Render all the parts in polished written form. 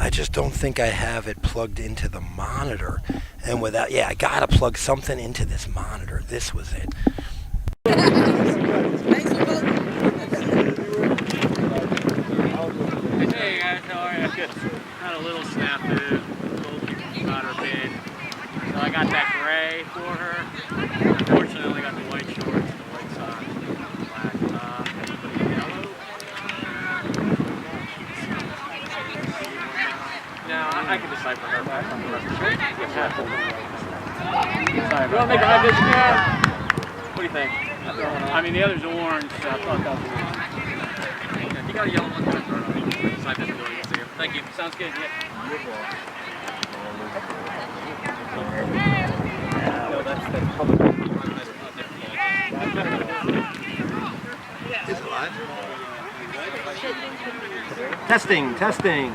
I just don't think I have it plugged into the monitor. And without, yeah, I gotta plug something into this monitor. This was it. Hey guys, how are you? Good. Had a little snafu, got her bid. So I got that gray for her. Unfortunately, I only got the white shorts, the white socks, black top, yellow. No, I can decipher her from the rest of the shirt. Sorry, you want to make a high vision here? What do you think? I mean, the other's orange, so I thought that was orange. You got a yellow one? Side visibility, you see him. Thank you. Sounds good, yeah. No, that's public. Is it live? Testing, testing.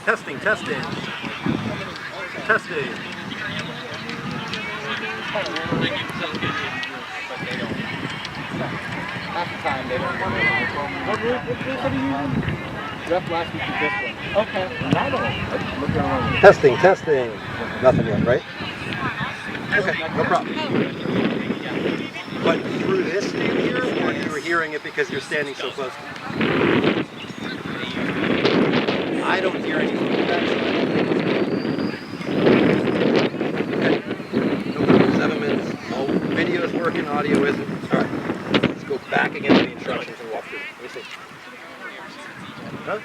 Testing, testing. Testing. Half the time they don't. What roof are you using? Ref last week is this one. Okay. I don't. Look around. Testing, testing. Nothing yet, right? Okay, no problem. But through this you hear it, or you were hearing it because you're standing so close to me? I don't hear anything. Okay. No problem. 7 minutes. Oh, video is working, audio isn't. All right. Let's go back again to the instructions and walk through. Let me see. Huh?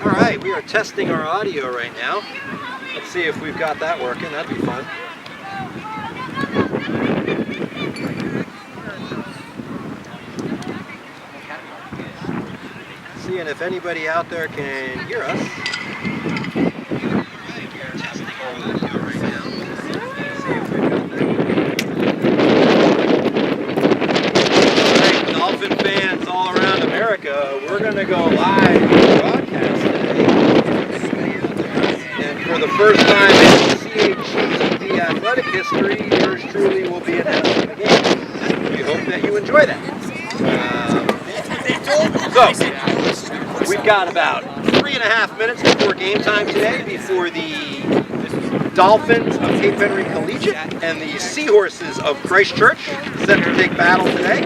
All right, we are testing our audio right now. Let's see if we've got that working. That'd be fun. Seeing if anybody out there can hear us. Dolphin fans all around America, we're going to go live broadcast today. And for the first time in CHC athletic history, yours truly will be announcing the game. We hope that you enjoy that. So, we've got about 3.5 minutes before game time today, before the Dolphins of Cape Henry Collegiate and the Seahorses of Christchurch set to take battle today.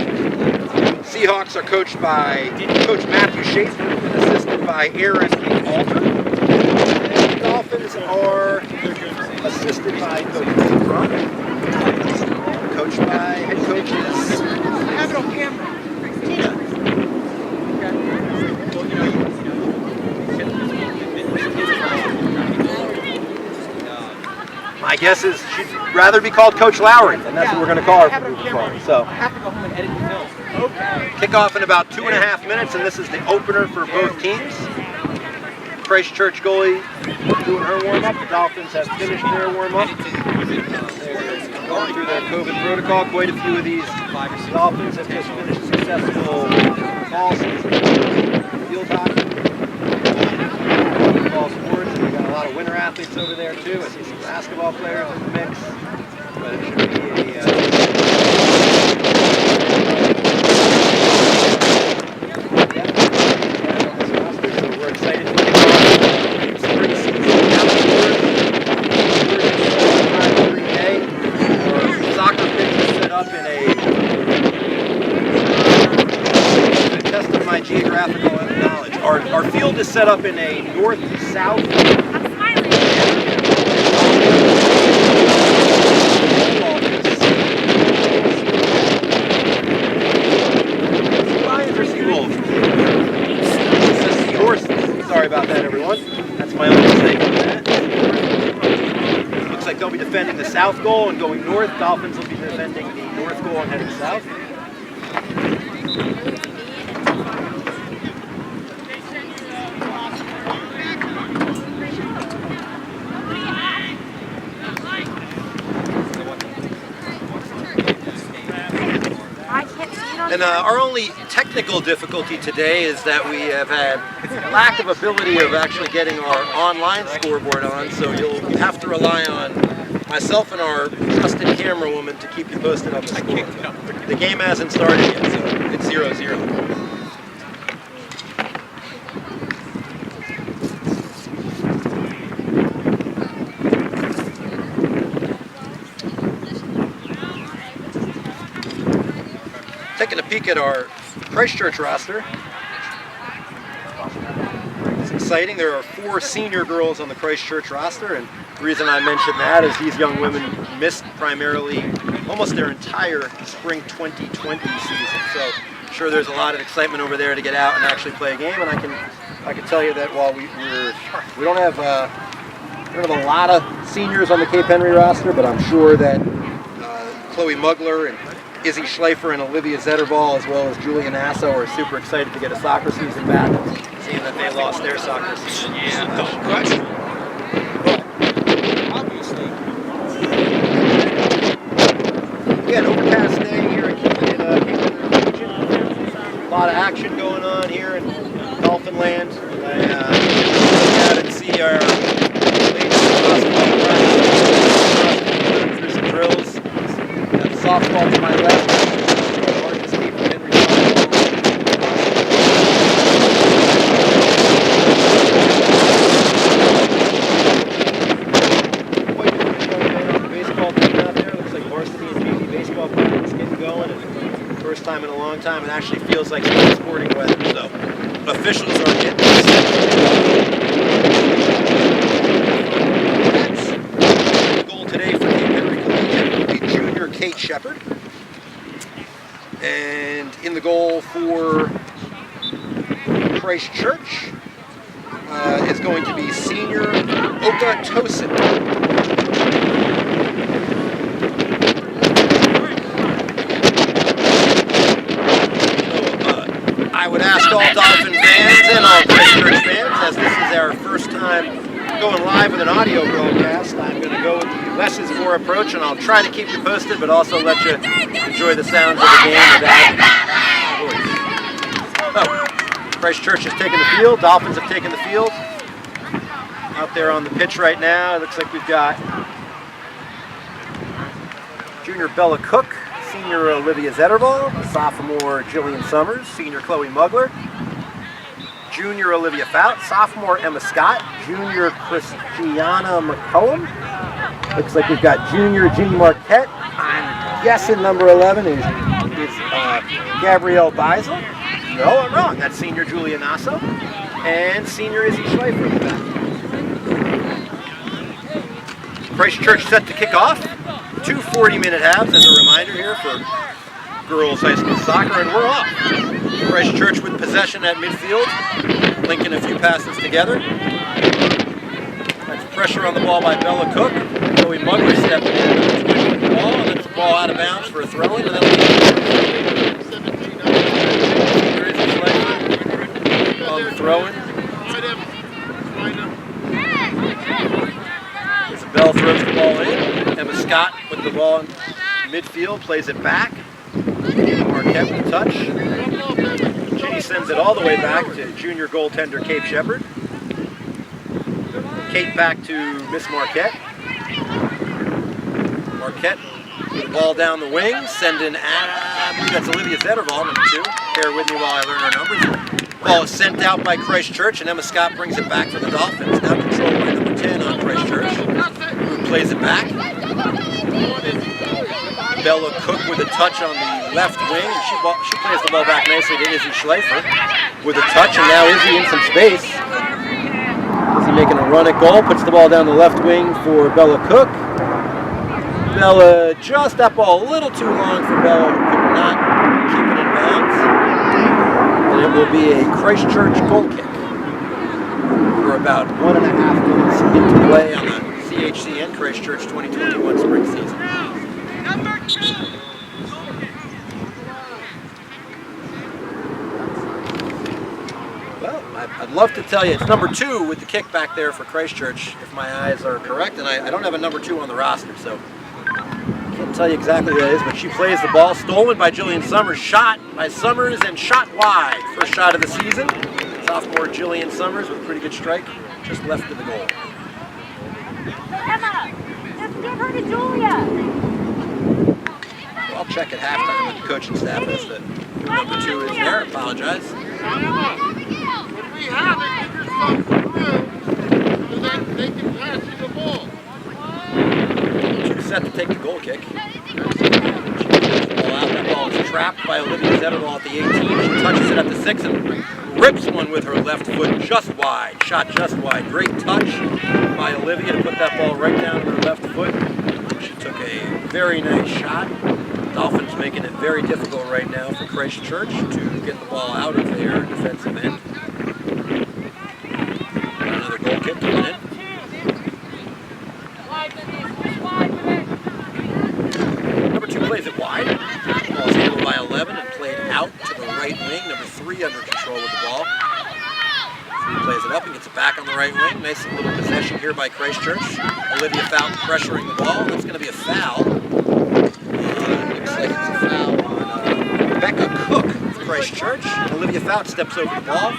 Seahawks are coached by Coach Matthew Schaefer and assisted by Aaron Alter. And the Dolphins are assisted by Coach Dave Crum, coached by head coaches. Have it on camera. Tina. My guess is she'd rather be called Coach Lowry, and that's what we're going to call her from moving forward. So, I have to go home and edit the film. Okay. kickoff in about 2.5 minutes, and this is the opener for both teams. Christchurch goalie doing her warm-up. The Dolphins have finished their warm-up. They're going through their COVID protocol. Quite a few of these Dolphins have just finished successful fall season, field hockey, fall sports. We got a lot of winter athletes over there too. I see some basketball players in the mix. But it should be a so we're excited to kick off spring season outdoors. Every day. Our soccer pitch is set up in a testing my geographical knowledge. Our field is set up in a north-south. Lions or Seawolves? It's a seahorse. Sorry about that, everyone. That's my own mistake on that. Looks like they'll be defending the south goal and going north. Dolphins will be defending the north goal and heading south. And our only technical difficulty today is that we have had lack of ability of actually getting our online scoreboard on, so you'll have to rely on myself and our trusted camera woman to keep you posted on the score. The game hasn't started yet, so it's 0-0. Taking a peek at our Christchurch roster. It's exciting. There are 4 senior girls on the Christchurch roster, and the reason I mention that is these young women missed primarily almost their entire spring 2020 season. So I'm sure there's a lot of excitement over there to get out and actually play a game. And I can tell you that while we don't have a lot of seniors on the Cape Henry roster, but I'm sure that Chloe Mugler and Izzy Schleifer and Olivia Zetterball, as well as Julia Nassau, are super excited to get a soccer season back, seeing that they lost their soccer season. Yeah, don't question. Obviously. We had an overcast day here at Cape Henry Collegiate. A lot of action going on here in Dolphin Land. I look out and see our ladies basketball practice through some drills. Got softball to my left. Marcus Cape Henry. Quite a baseball team out there. Looks like varsity and JV baseball practice getting going. And first time in a long time. It actually feels like spring sporting weather. So officials are getting this. The goal today for Cape Henry Collegiate will be junior Kate Shepard. And in the goal for Christchurch, is going to be senior Oka Tosin. I would ask all Dolphin fans and all Christchurch fans, as this is our first time going live with an audio broadcast, I'm going to go with the less is more approach, and I'll try to keep you posted, but also let you enjoy the sounds of the game without voice. Oh, Christchurch has taken the field. Dolphins have taken the field. Out there on the pitch right now, it looks like we've got junior Bella Cook, senior Olivia Zettervall, sophomore Jillian Summers, senior Chloe Mugler, junior Olivia Fout, sophomore Emma Scott, junior Christiana McCollum. Looks like we've got junior Jeannie Marquette. I'm guessing number 11 is Gabrielle Beisel. No, I'm wrong. That's senior Julia Nasso. And senior Izzy Schleifer in the back. Christchurch set to kick off. 2 40-minute halves as a reminder here for girls high school soccer, and we're off. Christchurch with possession at midfield, linking a few passes together. That's pressure on the ball by Bella Cook. Chloe Mugler stepping in between the ball, and it's the ball out of bounds for a throw-in, and then on the throw-in. Isabel throws the ball in. Emma Scott with the ball in midfield, plays it back. Marquette with a touch. Ginny sends it all the way back to junior goaltender Kate Shepard. Kate back to Miss Marquette. Marquette with the ball down the wing, sending I believe that's Olivia Zettervall, number 2. Bear with me while I learn her numbers. Ball is sent out by Christchurch, and Emma Scott brings it back for the Dolphins. Now controlled by number 10 on Christchurch, who plays it back. Bella Cook with a touch on the left wing, and she plays the ball back nicely to Izzy Schleifer with a touch, and now Izzy in some space. Izzy making a run at goal, puts the ball down the left wing for Bella Cook. Bella, just that ball a little too long for Bella, who could not keep it in bounds. And it will be a Christchurch goal kick. We're about 1.5 minutes into play on the CHC and Christchurch 2021 spring season. Well, I'd love to tell you it's number 2 with the kick back there for Christchurch, if my eyes are correct, and I don't have a number 2 on the roster, so I can't tell you exactly who that is, but she plays the ball, stolen by Jillian Summers, shot by Summers, and shot wide. First shot of the season. Sophomore Jillian Summers with a pretty good strike, just left of the goal. Emma, just give her to Julia. I'll check at halftime with the coaching staff as to who number 2 is there. Apologize. When we have it, give yourself through so that they can pass you the ball. She's set to take the goal kick. She pushes the ball out. That ball is trapped by Olivia Zettervall at the 18. She touches it at the 6 and rips one with her left foot just wide. Shot just wide. Great touch by Olivia to put that ball right down to her left foot. She took a very nice shot. Dolphins making it very difficult right now for Christchurch to get the ball out of their defensive end. Another goal kick coming in. Number 2 plays it wide. Ball's handled by 11 and played out to the right wing. Number 3 under control with the ball. 3 plays it up and gets it back on the right wing. Nice little possession here by Christchurch. Olivia Fout pressuring the ball. That's going to be a foul. Looks like it's a foul on Becca Cook of Christchurch. Olivia Fout steps over the ball.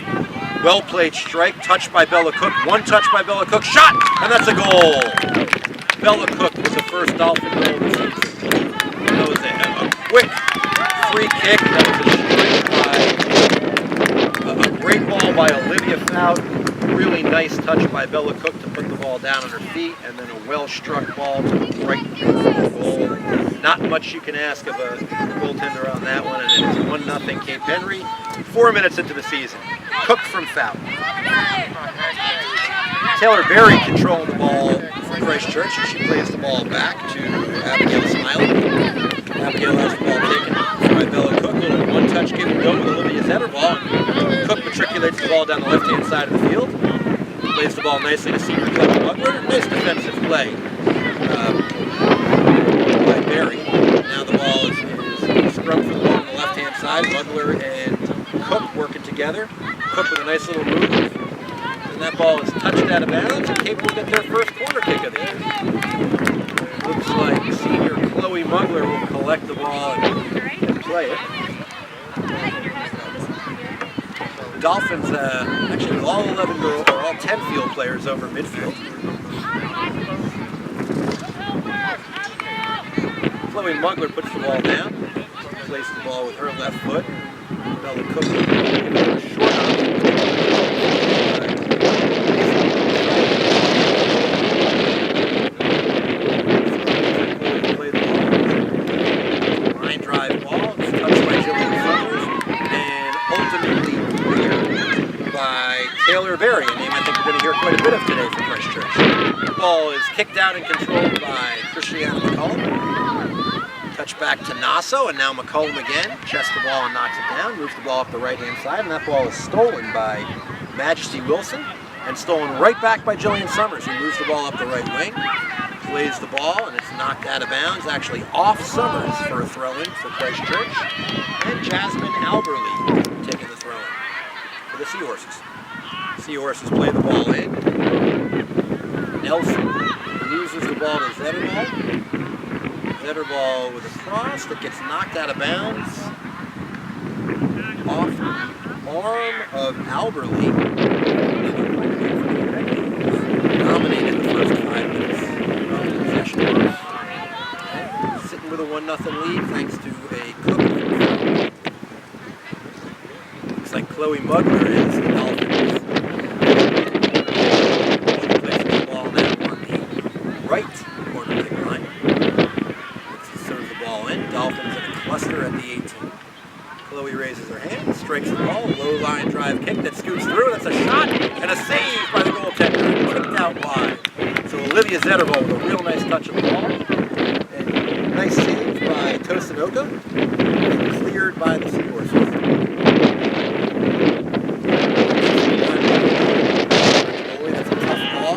Well played strike, touched by Bella Cook. One touch by Bella Cook, shot, and that's a goal. Bella Cook with the first Dolphin goal this season. That was a quick free kick. That was a great ball by Olivia Fout. Really nice touch by Bella Cook to put the ball down on her feet, and then a well-struck ball to the right the goal. Not much you can ask of a goaltender on that one, and it's 1-0 Cape Henry. 4 minutes into the season. Cook from Fout. Taylor Berry controlled the ball for Christchurch, and she plays the ball back to Abigail Smiley. Abigail has the ball taken by Bella Cook. A little one-touch give and go with Olivia Zettervall. Cook matriculates the ball down the left-hand side of the field. Plays the ball nicely to senior Chloe Mugler. Nice defensive play by Barry. Now the ball is scrubbed for the ball on the left-hand side. Mugler and Cook working together. Cook with a nice little move. And that ball is touched out of bounds and Cape will get their first corner kick of the year. Looks like senior Chloe Mugler will collect the ball and play it. Dolphins, actually all 11 girls, or all 10 field players over midfield. Chloe Mugler puts the ball down, plays the ball with her left foot. Bella Cook short play the ball. Line drive ball, it's touched by Jillian Summers, and ultimately by Taylor Berry, a name I think we're going to hear quite a bit of today from Christchurch. The ball is kicked out and controlled by Christiana McCollum. Touch back to Nasso, and now McCollum again. Chests the ball and knocks it down. Moves the ball up the right-hand side, and that ball is stolen by Majesty Wilson, and stolen right back by Jillian Summers, who moves the ball up the right wing. Plays the ball, and it's knocked out of bounds, actually off Summers for a throw-in for Christchurch. And Jasmine Alberly taking the throw-in for the Seahorses. Seahorses play the ball in. Nelson loses the ball to Zetterball. Zetterball with a cross that gets knocked out of bounds off the arm of Alberly. Dominated the first 5 minutes of possession. Sitting with a 1-0 lead thanks to a Cook. Looks like Chloe Mugler is the Dolphins. She plays the ball now on the right corner kick line. Serves the ball in. Dolphins in a cluster at the 18. Chloe raises her hand, strikes the ball, low line drive kick that scoots through. That's a shot and a save by the goaltender. Kicked out wide. So Olivia Zetterball with a real nice touch of the ball. And nice save by Tosinoka. Cleared by the Seahorses. Boy, that's a tough ball.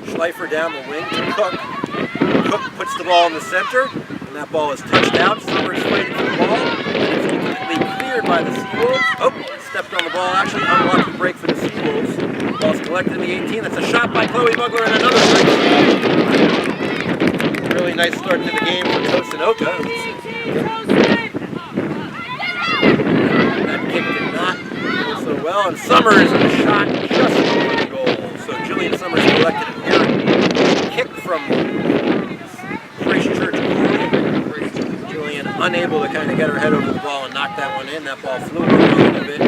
Schleifer down the wing to Cook. Cook puts the ball in the center, and that ball is touched out. Summers fighting for the ball, and it's ultimately cleared by the Seawolves. Oh, stepped on the ball, actually unlucky break for the Seawolves. Ball's collected in the 18. That's a shot by Chloe Mugler and another break. Really nice start to the game for Tosinoka. That kick did not go so well, and Summers with a shot just over the goal. So Jillian Summers collected an error kick from Christchurch. Jillian unable to kind of get her head over the ball and knock that one in. That ball flew around a little bit.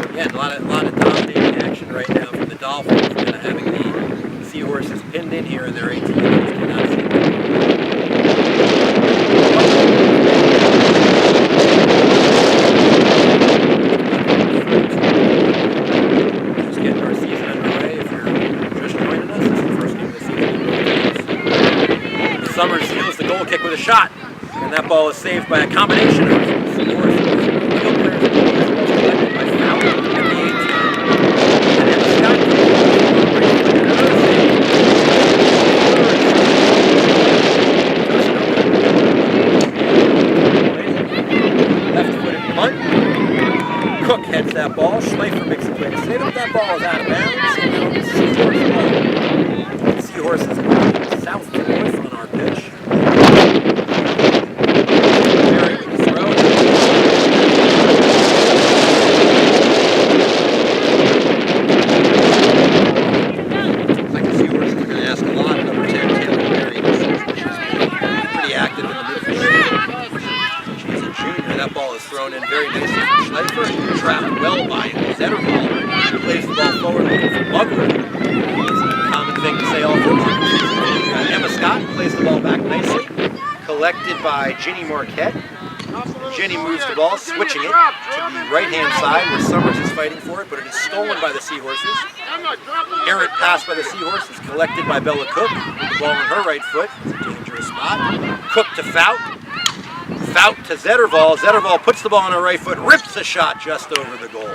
Again, a lot of dominating action right now from the Dolphins. Kind of having the Seahorses pinned in here in their 18. Summers steals the goal kick with a shot, and that ball is saved by a combination of Seahorses. Field players collected by Fowler at the 18. And then Scott left-footed punt. Cook heads that ball. Schleifer makes a play to save it. That ball is out of bounds. And now the Seahorse ball. Seahorses south to north on our pitch. Barry with the throw. Like the Seahorses are going to ask a lot of number 10 Taylor Berry. She's pretty active in the midfield. She's a junior. That ball is thrown in very nicely from Schleifer. Trapped well by Zetterball. Plays the ball forward looking for Mugler. Common thing to say all through. Emma Scott plays the ball back nicely. Collected by Ginny Marquette. Ginny moves the ball, switching it to the right-hand side where Summers is fighting for it, but it is stolen by the Seahorses. Errant pass by the Seahorse is collected by Bella Cook. With the ball on her right foot. It's a dangerous spot. Cook to Fout. Fout to Zetterval. Zetterval puts the ball on her right foot, rips a shot just over the goal.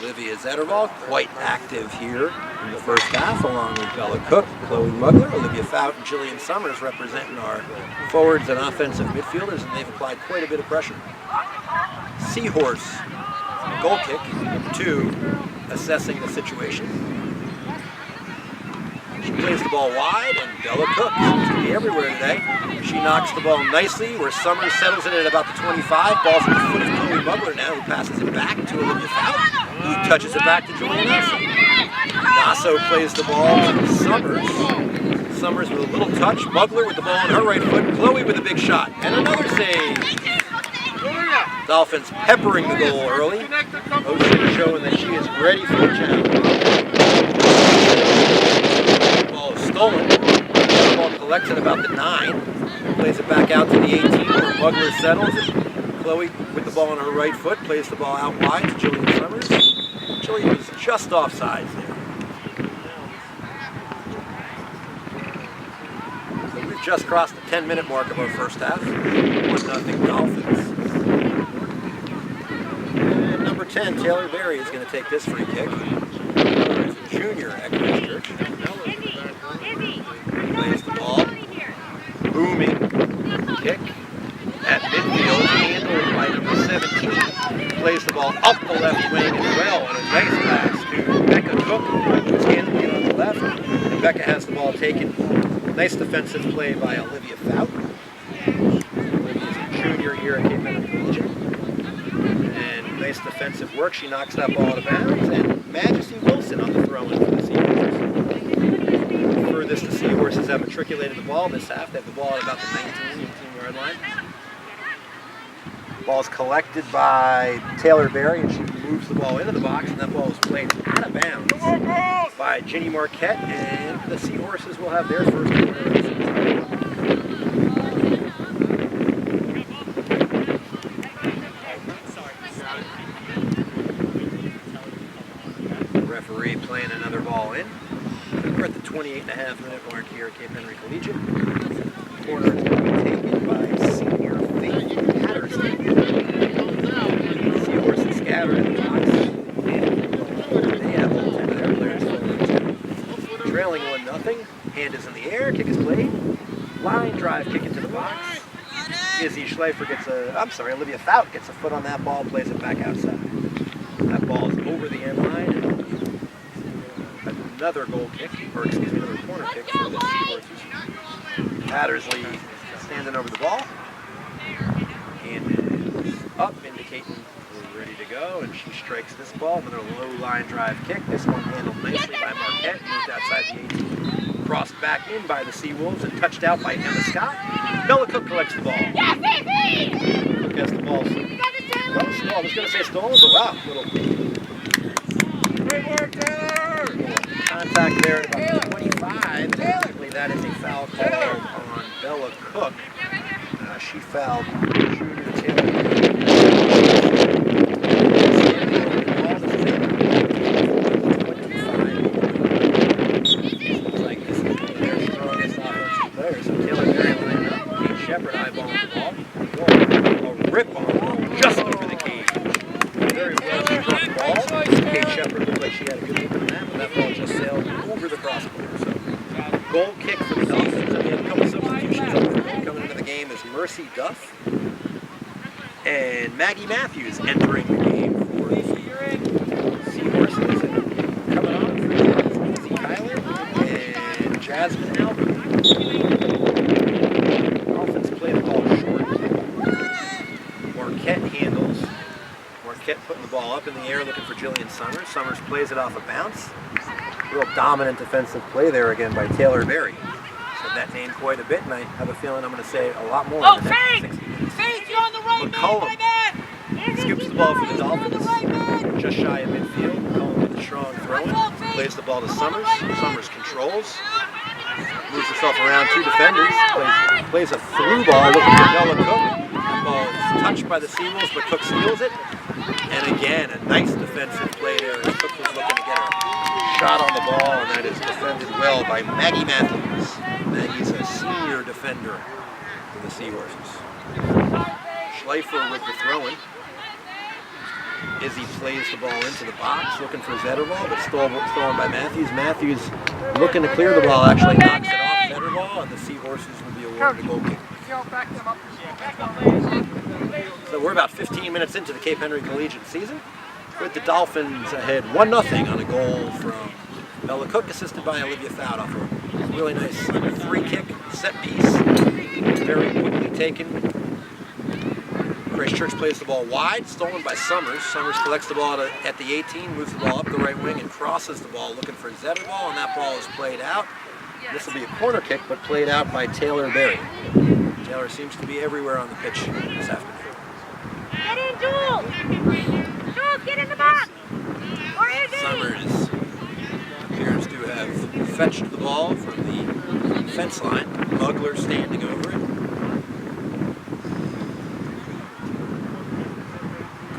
Olivia Zetterval, quite active here in the first half, along with Bella Cook, Chloe Mugler, Olivia Fout, and Jillian Summers representing our forwards and offensive midfielders, and they've applied quite a bit of pressure. Seahorse, goal kick, number 2, assessing the situation. She plays the ball wide, and Bella Cook seems to be everywhere today. She knocks the ball nicely, where Summers settles it at about the 25. Ball's at the foot of Chloe Mugler now, who passes it back to Olivia Fout, who touches it back to Julian Nasso. Nasso plays the ball to Summers. Summers with a little touch. Mugler with the ball on her right foot. Chloe with a big shot. And another save. Dolphins peppering the goal early. Ocean showing that she is ready for the challenge. The ball is stolen. The ball collects at about the 9. Plays it back out to the 18 where Mugler settles it. Chloe with the ball on her right foot plays the ball out wide to Jillian Summers. Jillian was just offsides there. So we've just crossed the 10-minute mark of our first half. 1-0 Dolphins. And number 10, Taylor Berry, is going to take this free kick. There's a junior at Christchurch. Plays the ball. Booming kick at midfield, handled by number 17. Plays the ball up the left wing as well, and a nice pass to Becca Cook, who's handling it on the left. And Becca has the ball taken. Nice defensive play by Olivia Fout. Olivia's a junior here at Cape Henry Collegiate. And nice defensive work. She knocks that ball out of bounds. And Majesty Wilson on the throw-in for the Seahorses. Furthest the Seahorses have matriculated the ball this half. They have the ball at about the 18-yard line. Ball's collected by Taylor Berry, and she moves the ball into the box, and that ball is played out of bounds by Ginny Marquette, and the Seahorses will have their first corner of the season. The referee playing another ball in. We're at the 28.5-minute mark here at Cape Henry Collegiate. Corner is going to be taken by senior Faith Patterson. Seahorses scattered in the box. And they have all 10 of their players forward. Trailing 1-0. Hand is in the air. Kick is played. Line drive kick into the box. Izzy Schleifer gets Olivia Fout gets a foot on that ball, plays it back outside. That ball is over the end line. Another goal kick, or excuse me, another corner kick for the Seahorses. Hattersley standing over the ball. Hand is up, indicating we're ready to go, and she strikes this ball. Another low line drive kick. This one handled nicely by Marquette, moved outside the 18. Crossed back in by the Seawolves and touched out by Emma Scott. Bella Cook collects the ball. Cook has the ball. Well, I was going to say stolen, but wow, little Great work, Taylor! contact there at about 25. Technically, that is a foul called on Bella Cook. She fouled junior Taylor. Looks like this is their strongest offensive player. So Taylor Berry laying up. Kate Shepard eyeballing the ball. A rip on the ball just over the cage. Very well struck ball. Kate Shepard looked like she had a good look at that, but that ball just sailed over the crossbar. So goal kick for the Dolphins. And we have a couple substitutions coming into the game is Mercy Duff and Maggie Matthews entering the game for the Seahorses. And coming on for Izzy Kyler and Jasmine Albert. Dolphins play the ball short. Marquette handles. Marquette putting the ball up in the air, looking for Jillian Summers. Summers plays it off a bounce. Real dominant defensive play there again by Taylor Berry. Said that name quite a bit, and I have a feeling I'm going to say a lot more in the next 60 minutes. Faith, you're on the right, McCollum scoops the ball for the Dolphins, just shy of midfield. McCollum with a strong throw-in. Plays the ball to Summers. Summers controls. Moves herself around two defenders. Plays a through ball looking for Bella Cook. The ball is touched by the Seawolves, but Cook steals it. And again, a nice defensive play there. Cook was looking to get a shot on the ball, and that is defended well by Maggie Matthews. Maggie's a senior defender for the Seahorses. Schleifer with the throw-in. Izzy plays the ball into the box, looking for Zettervall, but stolen by Matthews. Matthews looking to clear the ball, actually knocks it off Zettervall, and the Seahorses will be awarded a goal kick. So we're about 15 minutes into the Cape Henry Collegiate season, with the Dolphins ahead 1-0 on a goal from Bella Cook, assisted by Olivia Fowd off a really nice free kick, set piece, very quickly taken. Christchurch plays the ball wide, stolen by Summers. Summers collects the ball at the 18, moves the ball up the right wing and crosses the ball looking for Zettervall, and that ball is played out. This will be a corner kick, but played out by Taylor Berry. Taylor seems to be everywhere on the pitch this afternoon. Get in, Jules! Jules, get in the box! Or Izzy! Summers appears to have fetched the ball from the fence line. Mugler standing over it.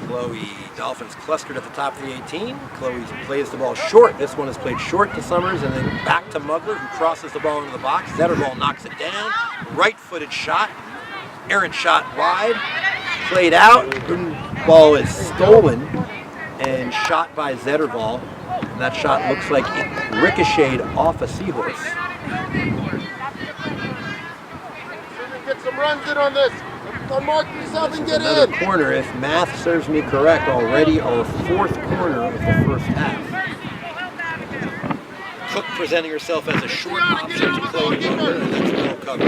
Chloe, Dolphins clustered at the top of the 18. Chloe plays the ball short. This one is played short to Summers and then back to Mugler, who crosses the ball into the box. Zettervall knocks it down. Right-footed shot. Errant shot wide. Played out. Ball is stolen and shot by Zettervall. And that shot looks like it ricocheted off a Seahorse. Get some runs in on this. Unmark yourself and get Another in. corner, if math serves me correct, already our fourth corner of the first half. Cook presenting herself as a short option to Chloe Mugler, and that's well covered.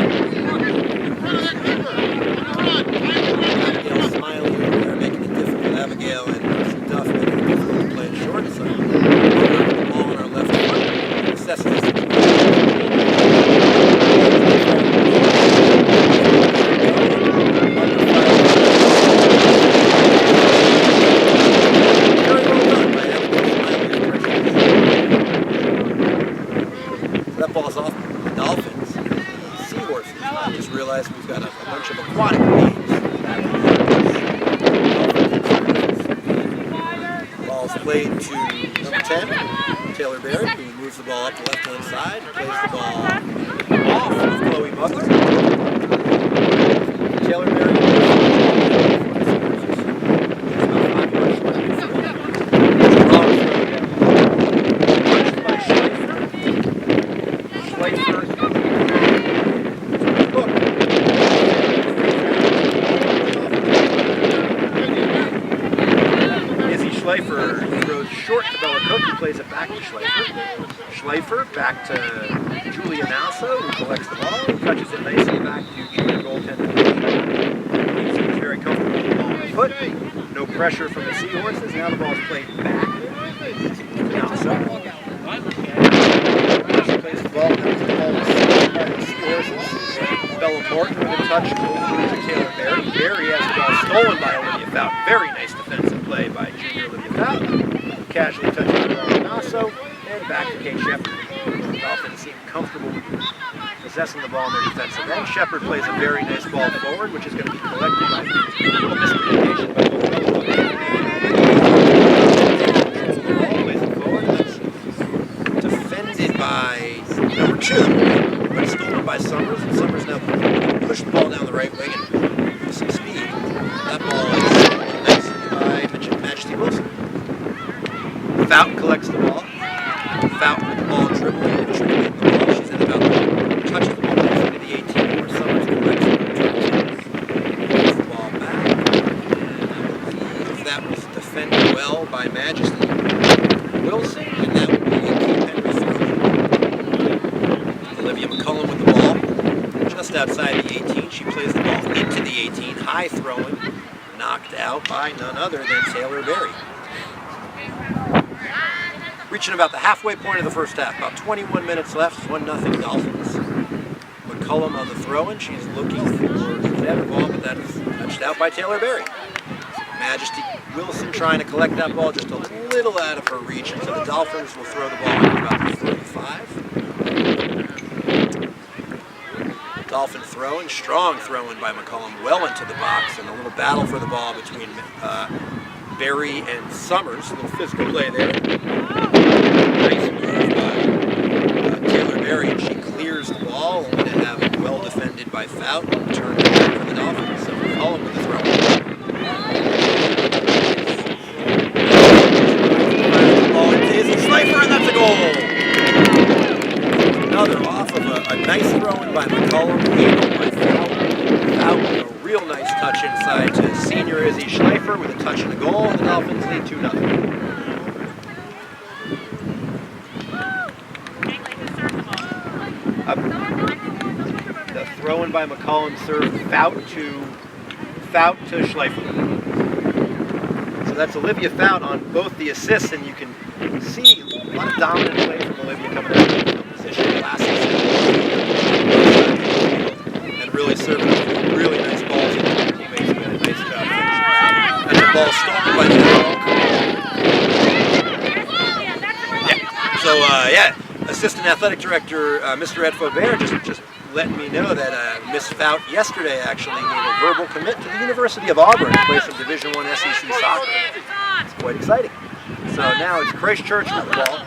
Abigail Smiley over there making it difficult. Abigail and Duff making it difficult to play it short, so Mugler with the ball on our left foot. Assesses the situation. That ball's off the Dolphins. Seahorses. I just realized we've got a bunch of aquatic games. Ball's played to number 10, Taylor Berry, who moves the ball up the left-hand side and plays the ball off of Chloe Mugler. Taylor Berry. Schleifer throws short to Bella Cook, who plays it back to Schleifer. Schleifer back to Julia Nasso, who collects the ball and touches it nicely back to junior goaltender. He seems very comfortable with the ball on the foot. No pressure from the Seahorses. Now the ball is played back to Nasso. She plays the ball. Now the ball is stolen by the Seahorses. Bella Morton with a touch over to Taylor Berry. Berry has the ball stolen by Olivia Fowd. Very nice defensive play by junior Olivia Fowd. Casually touching the ball to Nasso, and back to Kate Shepard. The Dolphins seem comfortable possessing the ball in their defensive end. Shepard plays a very nice ball forward, which is going to be collected by a little miscommunication by both plays it forward, and that's defended by number 2, but stolen by Summers, and Summers now pushed the ball down the right wing and with some speed. That ball is nice by Majesty Wilson. Fout collects the ball. Fout with the ball dribbling the ball. She's in about touches the ball into the 18 where Summers collects it. Puts the ball back. And that was defended well by Majesty Wilson, and that would be a Cape Henry throw. Olivia McCullum with the ball. Just outside the 18, she plays the ball into the 18, high throwing, knocked out by none other than Taylor Berry. Reaching about the halfway point of the first half, about 21 minutes left, 1-0 Dolphins. McCullum on the throw-in, she's looking for Zettervall, but that is touched out by Taylor Berry. Majesty Wilson trying to collect that ball just a little out of her reach, and so the Dolphins will throw the ball at about the 35. Dolphin throw-in, strong throw-in by McCullum, well into the box, and a little battle for the ball between Berry and Summers. A little physical play there. Nice move by Taylor Berry, and she clears the ball, only to have it well defended by Fout. Turn it back for the Dolphins. So McCollum with the throw. Ball into Izzy Schleifer, and that's a goal. Another off of a nice throw-in by McCollum, handled by Fout. Fout with a real nice touch inside to senior Izzy Schleifer with a touch and a goal, and the Dolphins lead 2-0. The throw-in by McCollum served Fout to Schleifer. So that's Olivia Fout on both the assists, and you can see a lot of dominant play from Olivia coming out of the position last season. And really serving really nice balls into her teammates. And a nice job finishing. And the ball stolen by the Assistant Athletic Director Mr. Ed Faubert just let me know that Miss Fout yesterday actually made a verbal commit to the University of Auburn to play some Division I SEC soccer. It's quite exciting. So now it's Christchurch with the ball.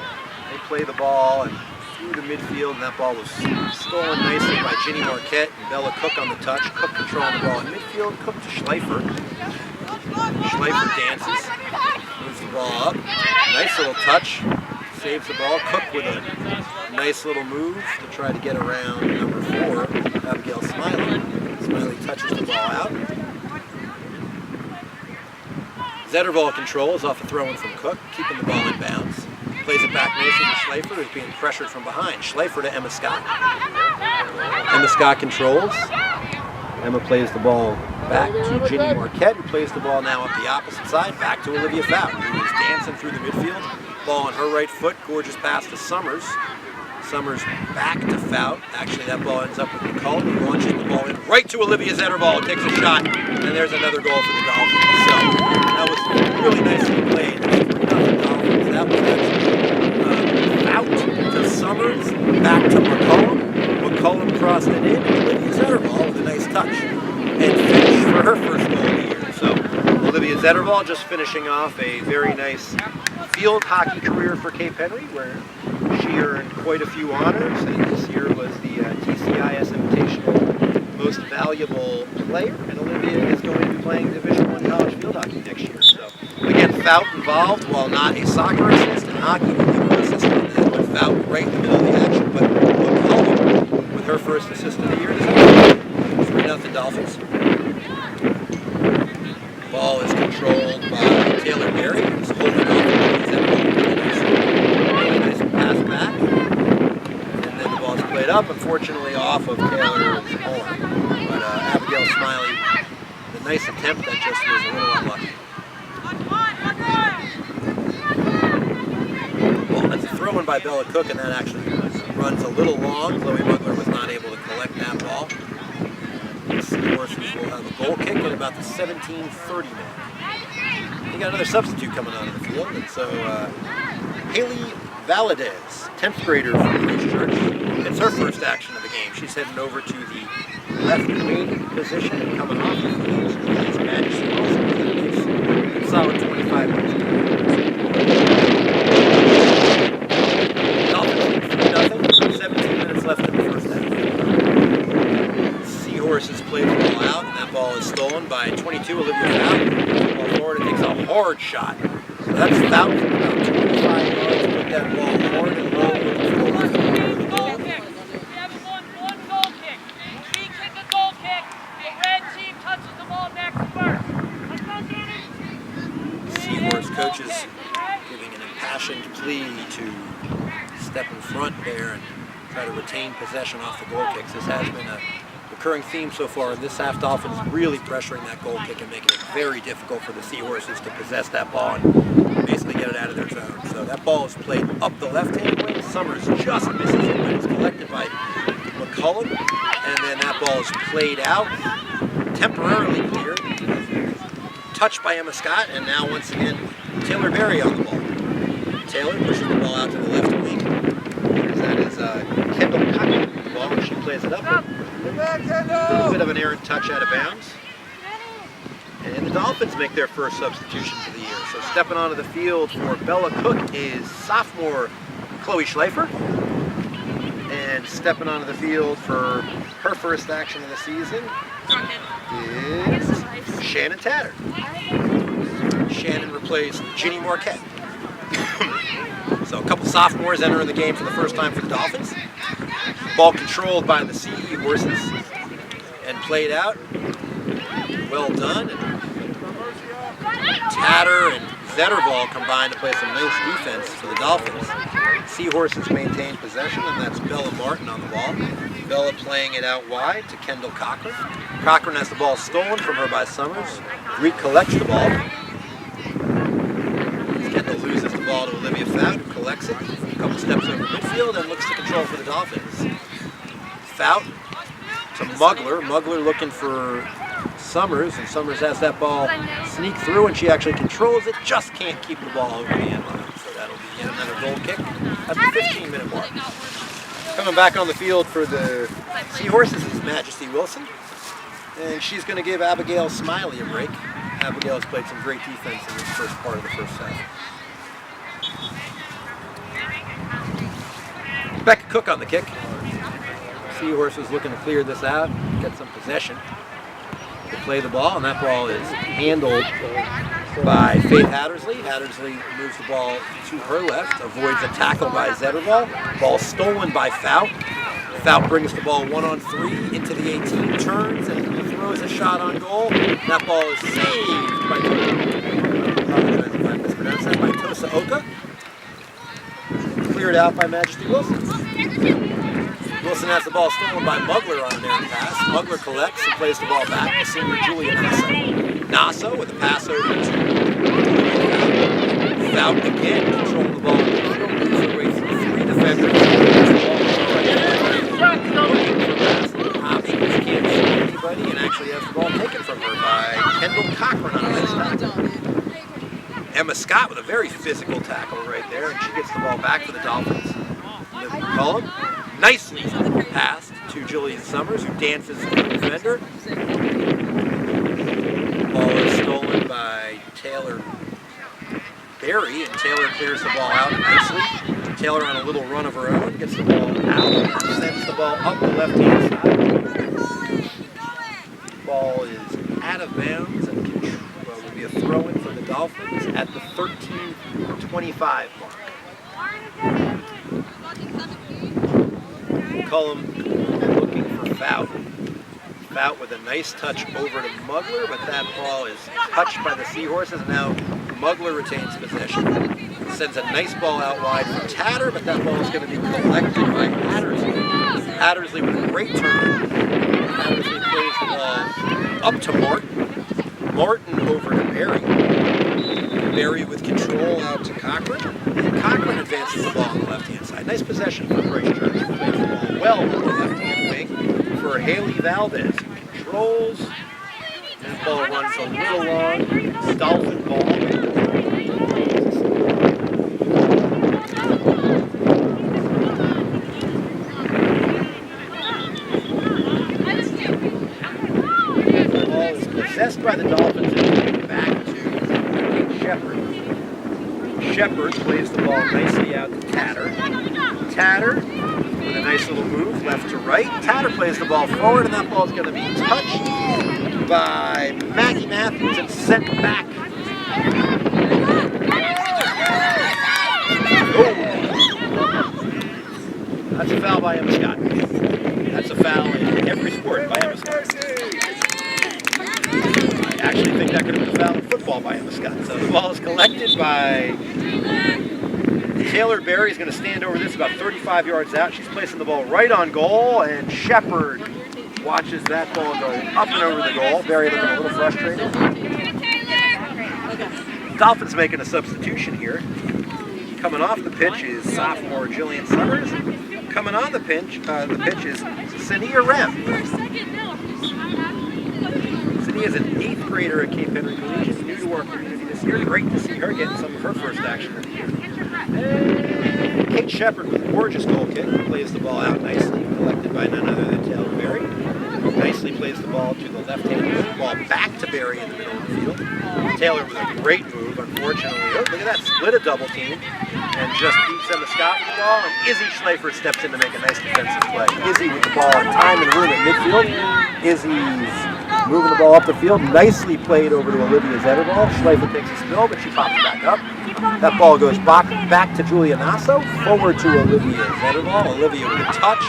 They play the ball and through the midfield, and that ball was stolen nicely by Ginny Marquette and Bella Cook on the touch. Cook controlling the ball in midfield. Cook to Schleifer. Schleifer dances, moves the ball up. Nice little touch. Saves the ball. Cook with a nice little move to try to get around number 4, Abigail Smiley. Smiley touches the ball out. Zettervall controls off a throw-in from Cook, keeping the ball in bounds. Plays it back nicely to Schleifer, who's being pressured from behind. Schleifer to Emma Scott. Emma Scott controls. Emma plays the ball back to Ginny Marquette, who plays the ball now up the opposite side, back to Olivia Fout, who is dancing through the midfield. Ball on her right foot, gorgeous pass to Summers. Summers back to Fout. Actually, that ball ends up with McCollum, who launches the ball in right to Olivia Zettervall, takes a shot, and there's another goal for the Dolphins. So that was really nicely played. 3-0 Dolphins. That was actually Fout to Summers, back to McCollum. McCollum crossed it in, and Olivia Zettervall with a nice touch and finish for her first goal of the year. So Olivia Zettervall just finishing off a very nice field hockey career for Cape Henry, where she earned quite a few honors, and this year was the TCIS Invitational Most Valuable Player, and Olivia is going to be playing Division I college field hockey next year. So again, Fout involved, while not a soccer assist and hockey, but assistant, and with Fout right in the middle of the action, but McCollum with her first assist of the year. 3-0 Dolphins. Ball is controlled by Taylor Berry, who's holding off. Really nice pass back. And then the ball's played up, unfortunately off of Taylor's arm. But Abigail Smiley, the nice attempt that just was a little unlucky. Well, that's a throw-in by Bella Cook, and that actually runs a little long. Chloe Butler was not able to collect that ball. The Seahorses will have a goal kick at about the 17:30 mark. We got another substitute coming onto the field, and so Haley Valadez, 10th grader from Christchurch. It's her first action of the game. She's heading over to the left wing position and coming off the field. She's Madison also with a solid 25 minutes. Dolphins 3-0, 17 minutes left in the first half. Seahorses play the ball out, and that ball is stolen by 22 Olivia Fout. Ball forward, it takes a hard shot. So that's Fout from about 25 yards. Put that ball hard and low. Goal kick. We have one goal kick. We kick a goal kick. The red team touches the ball next first. Let's go get it. Seahorse coaches giving an impassioned plea to step in front there and try to retain possession off the goal kicks. This has been a recurring theme so far in this half. Dolphins really pressuring that goal kick and making it very difficult for the Seahorses to possess that ball and basically get it out of their zone. So that ball is played up the left-hand wing. Summers just misses it, but it's collected by McCullum, and then that ball is played out, temporarily cleared, touched by Emma Scott, and now once again Taylor Berry on the ball. Taylor pushes the ball out to the left wing. That is Kendall Cotton. The ball, and she plays it up. A little bit of an errant touch out of bounds. And the Dolphins make their first substitutions of the year. So stepping onto the field for Bella Cook is sophomore Chloe Schleifer. And stepping onto the field for her first action of the season is Shannon Tatter. Shannon replaced Ginny Marquette. So a couple sophomores entering the game for the first time for the Dolphins. Ball controlled by the Seahorses and played out. Well done. And Tatter and Zetterball combined to play some nice defense for the Dolphins. Seahorses maintain possession, and that's Bella Martin on the ball. Bella playing it out wide to Kendall Cochran. Cochran has the ball stolen from her by Summers. Reed collects the ball. Kendall loses the ball to Olivia Fout, who collects it. A couple steps over midfield and looks to control for the Dolphins. Fout to Mugler. Mugler looking for Summers, and Summers has that ball sneak through, and she actually controls it, just can't keep the ball over the end line. So that'll be yet another goal kick at the 15-minute mark. Coming back on the field for the Seahorses is Majesty Wilson, and she's going to give Abigail Smiley a break. Abigail has played some great defense in this first part of the first half. Becca Cook on the kick. Seahorses looking to clear this out, get some possession. They play the ball, and that ball is handled by Faith Hattersley. Hattersley moves the ball to her left, avoids a tackle by Zetterball. Ball stolen by Fout. Fout brings the ball 1-on-3 into the 18, turns and throws a shot on goal. That ball is saved by Tosa Oka. Cleared out by Majesty Wilson. Wilson has the ball stolen by Mugler on an errant pass. Mugler collects and plays the ball back to senior Julia Nasso. Nasso with a pass over to Fout again, controlling the ball. Moves her way through three defenders. Can't see anybody, and actually has the ball taken from her by Kendall Cochran on a nice tackle. Emma Scott with a very physical tackle right there, and she gets the ball back for the Dolphins. Liv McCullum nicely passed to Jillian Summers, who dances through the defender. Ball is stolen by Taylor Berry, and Taylor clears the ball out nicely. Taylor on a little run of her own, gets the ball out, and sends the ball up the left-hand side. Ball is out of bounds, and will be a throw-in for the Dolphins at the 13:25 mark. McCullum looking for Fout. Fout with a nice touch over to Mugler, but that ball is touched by the Seahorses. Now Mugler retains possession. Sends a nice ball out wide for Tatter, but that ball is going to be collected by Hattersley. Hattersley with a great turn. Hattersley plays the ball up to Martin. Martin over to Berry. Berry with control out to Cochran. And Cochran advances the ball on the left-hand side. Nice possession for Christchurch. Plays the ball well on the left-hand wing for Haley Valdez. Controls. That ball runs a little long. Dolphin ball. Possessed by the Dolphins and back to Shepard. Shepard plays the ball nicely out to Tatter. Tatter with a nice little move left to right. Tatter plays the ball forward, and that ball is going to be touched by Maggie Matthews and sent back. Oh. That's a foul by Emma Scott. That's a foul in every sport by Emma Scott. I actually think that could have been a foul in football by Emma Scott. So the ball is collected by Taylor Berry. Is going to stand over this about 35 yards out. She's placing the ball right on goal, and Shepard watches that ball go up and over the goal. Berry looking a little frustrated. Dolphins making a substitution here. Coming off the pitch is sophomore Jillian Summers. Coming on the pitch is Sania Rem. Is an 8th grader at Cape Henry Collegiate, new to our community this year. Great to see her getting some of her first action of the year. And Kate Shepard with a gorgeous goal kick, plays the ball out nicely, collected by none other than Taylor Berry. Nicely plays the ball to the left-hand, ball back to Berry in the middle of the field. Taylor with a great move, unfortunately. Oh, look at that, split a double team and just beats Emma Scott with the ball, and Izzy Schleifer steps in to make a nice defensive play. Izzy with the ball, time and room at midfield. Izzy's moving the ball up the field, nicely played over to Olivia Zetterball. Schleifer takes a spill, but she pops back up. That ball goes back to Julia Nasso, forward to Olivia Zetterball. Olivia with a touch,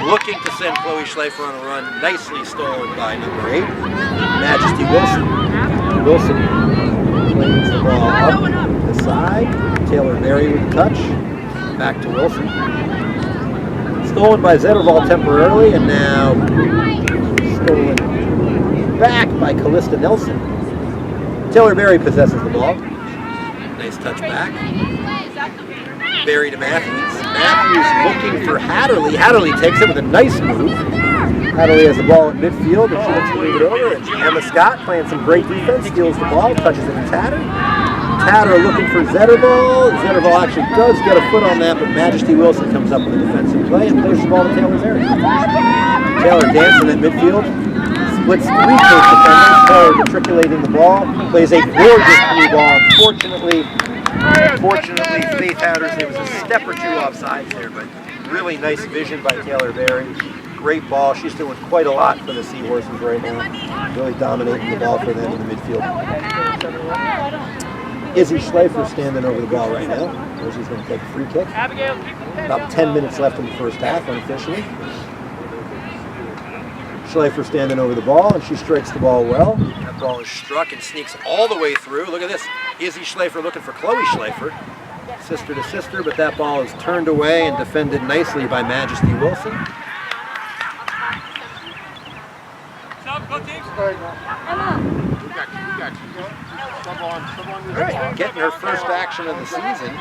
looking to send Chloe Schleifer on a run, nicely stolen by number 8, Majesty Wilson. Wilson plays the ball up the side. Taylor Berry with a touch. Back to Wilson. Stolen by Zetterval temporarily, and now stolen back by Callista Nelson. Taylor Berry possesses the ball. Nice touch back. Berry to Matthews. Matthews looking for Hatterley. Hatterley takes it with a nice move. Hatterley has the ball at midfield, and she looks to move it over. And Emma Scott playing some great defense, steals the ball, touches it to Tatter. Tatter looking for Zetterball. Zetterball actually does get a foot on that, but Majesty Wilson comes up with a defensive play and plays the ball to Taylor's area. Taylor dancing at midfield, splits 3 case defenders. Taylor matriculating the ball, plays a gorgeous blue ball. Unfortunately, Faith Hattersley was a step or 2 offsides there, but really nice vision by Taylor Berry. Great ball. She's doing quite a lot for the Seahorses right now. Really dominating the ball for them in the midfield. Izzy Schleifer standing over the ball right now. She's going to take a free kick. About 10 minutes left in the first half, unofficially. Schleifer standing over the ball, and she strikes the ball well. That ball is struck and sneaks all the way through. Look at this. Izzy Schleifer looking for Chloe Schleifer. Sister to sister, but that ball is turned away and defended nicely by Majesty Wilson. Alright, getting her first action of the season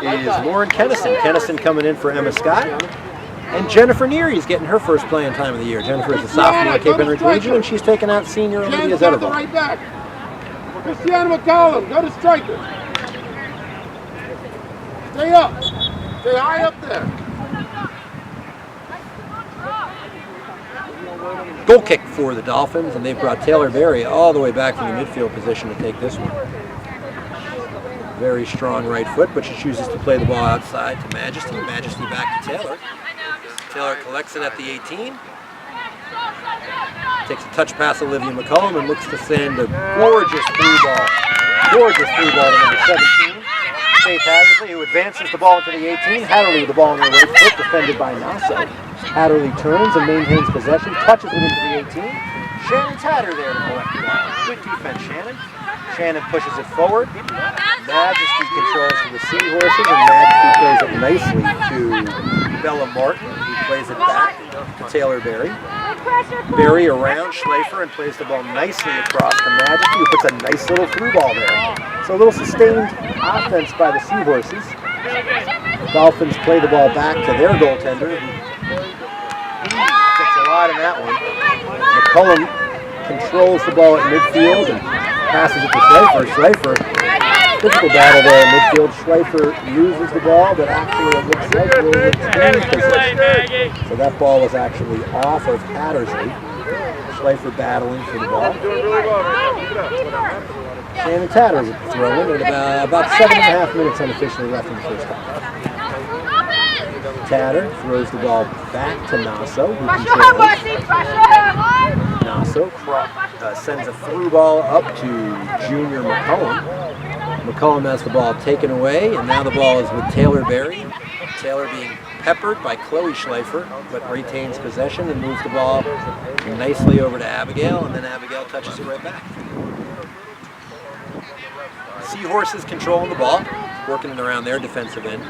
is Lauren Kennison. Kennison coming in for Emma Scott. And Jennifer Neary is getting her first playing time of the year. Jennifer is a sophomore at Cape Henry Collegiate, and she's taking out senior Olivia Zetterball. Right back. Christiana McCollum, go to striker. Stay up. Stay high up there. Goal kick for the Dolphins, and they've brought Taylor Berry all the way back to the midfield position to take this one. Very strong right foot, but she chooses to play the ball outside to Majesty. Majesty back to Taylor. Taylor collects it at the 18. Takes a touch pass Olivia McCollum and looks to send a gorgeous through ball. Gorgeous through ball to number 17. Faith Hattersley, who advances the ball into the 18. Hatterley with the ball on her right foot, defended by Nasso. Hatterley turns and maintains possession, touches it into the 18. Shannon Tatter there to collect the ball. Good defense, Shannon. Shannon pushes it forward. Majesty controls for the Seahorses, and Majesty plays it nicely to Bella Martin, who plays it back to Taylor Berry. Berry around Schleifer and plays the ball nicely across to Majesty, who puts a nice little through ball there. So a little sustained offense by the Seahorses. The Dolphins play the ball back to their goaltender, who gets a lot in that one. McCullum controls the ball at midfield and passes it to Schleifer. Schleifer, physical battle there at midfield. Schleifer loses the ball, but actually it looks like we're in possession. So that ball was actually off of Hattersley. Schleifer battling for the ball. Shannon Tatter with the throw in at about 7.5 minutes unofficially left in the first half. Tatter throws the ball back to Nasso, who controls. Nasso sends a through ball up to junior McCullum. McCullum has the ball taken away, and now the ball is with Taylor Berry. Taylor being peppered by Chloe Schleifer, but retains possession and moves the ball nicely over to Abigail, and then Abigail touches it right back. Seahorses controlling the ball, working it around their defensive end.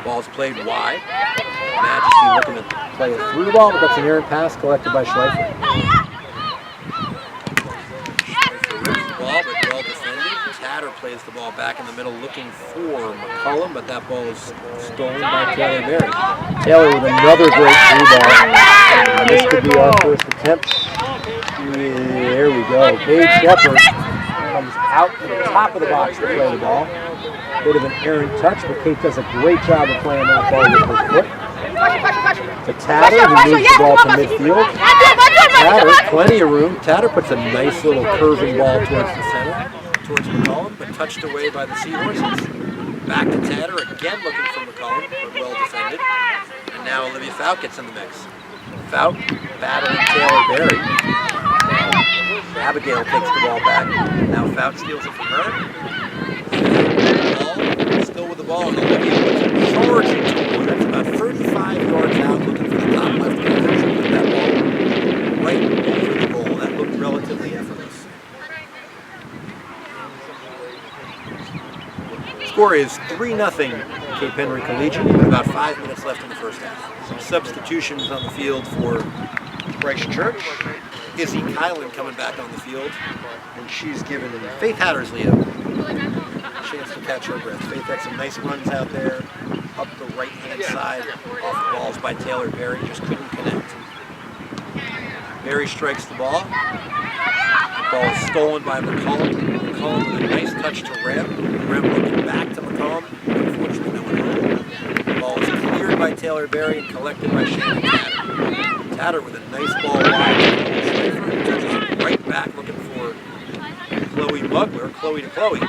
Ball's played wide. Majesty looking to play a through ball, but that's an errant pass collected by Schleifer. Schleifer rips the ball, but well defended. Tatter plays the ball back in the middle, looking for McCullum, but that ball is stolen by Taylor Berry. Taylor with another great through ball. And this could be our first attempt. There we go. Paige Shepard comes out to the top of the box to play the ball. Bit of an errant touch, but Kate does a great job of playing that ball with her foot. To Tatter, who moves the ball to midfield. Tatter, plenty of room. Tatter puts a nice little curving ball towards the center, towards McCollum, but touched away by the Seahorses. Back to Tatter, again looking for McCollum, but well defended. And now Olivia Fout gets in the mix. Fout battling Taylor Berry. Abigail takes the ball back. Now Fout steals it from her. Still with the ball, and Olivia puts it charging toward. That's about 35 yards out, looking for the top left corner. She put that ball right over the goal. That looked relatively effortless. Score is 3-0 Cape Henry Collegiate with about 5 minutes left in the first half. Some substitutions on the field for Christchurch. Izzy Kylan coming back on the field, and she's given Faith Hattersley a chance to catch her breath. Faith had some nice runs out there, up the right-hand side, off the balls by Taylor Berry, just couldn't connect. Berry strikes the ball. The ball is stolen by McCollum. McCollum with a nice touch to Rem. Rem looking back to McCollum. Unfortunately, no one home. The ball is cleared by Taylor Berry and collected by Shannon Tatter. Tatter with a nice ball wide. Touches it right back looking for Chloe Mugler. Chloe to Chloe.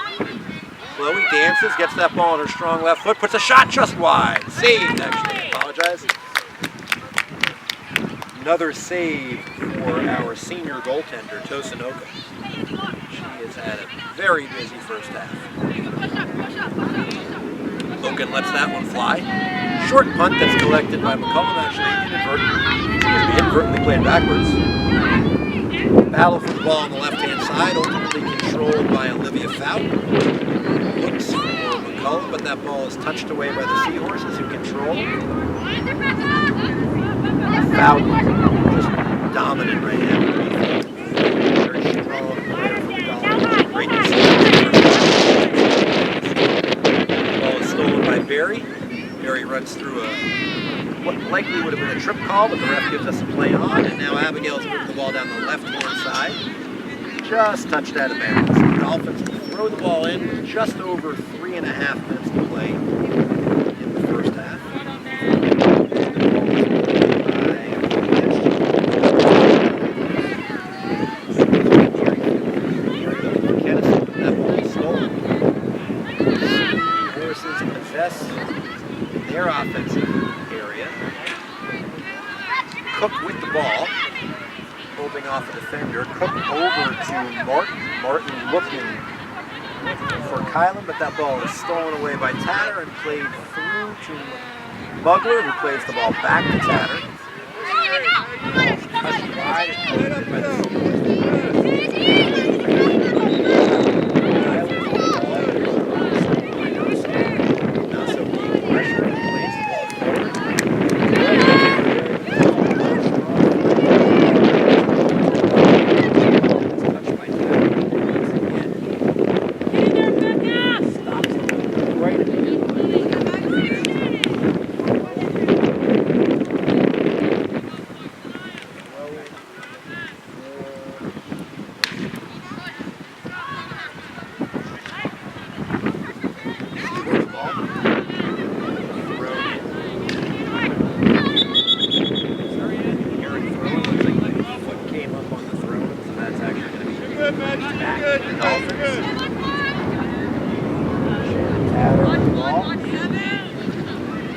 Chloe dances, gets that ball on her strong left foot, puts a shot just wide. Saved, actually. I apologize. Another save for our senior goaltender, Tosanoka. She has had a very busy first half. Logan lets that one fly. Short punt that's collected by McCollum, actually inadvertently played backwards. Battle for the ball on the left-hand side, ultimately controlled by Olivia Fout. Looks for McCollum, but that ball is touched away by the Seahorses, who control. Fout just dominant right now. Very strong player from the Dolphins. Great to see. The ball is stolen by Berry. Berry runs through what likely would have been a trip call, but the ref gives us a play on, and now Abigail's moving the ball down the left-hand side. Just touched out of bounds. The Dolphins throw the ball in with just over 3.5 minutes to play in the first half. That ball is stolen. Horses possess their offensive area. Cook with the ball, holding off a defender. Cook over to Martin. Martin looking for Kylan, but that ball is stolen away by Tatter and played through to Mugler, who plays the ball back to Tatter. Touched wide and collected by the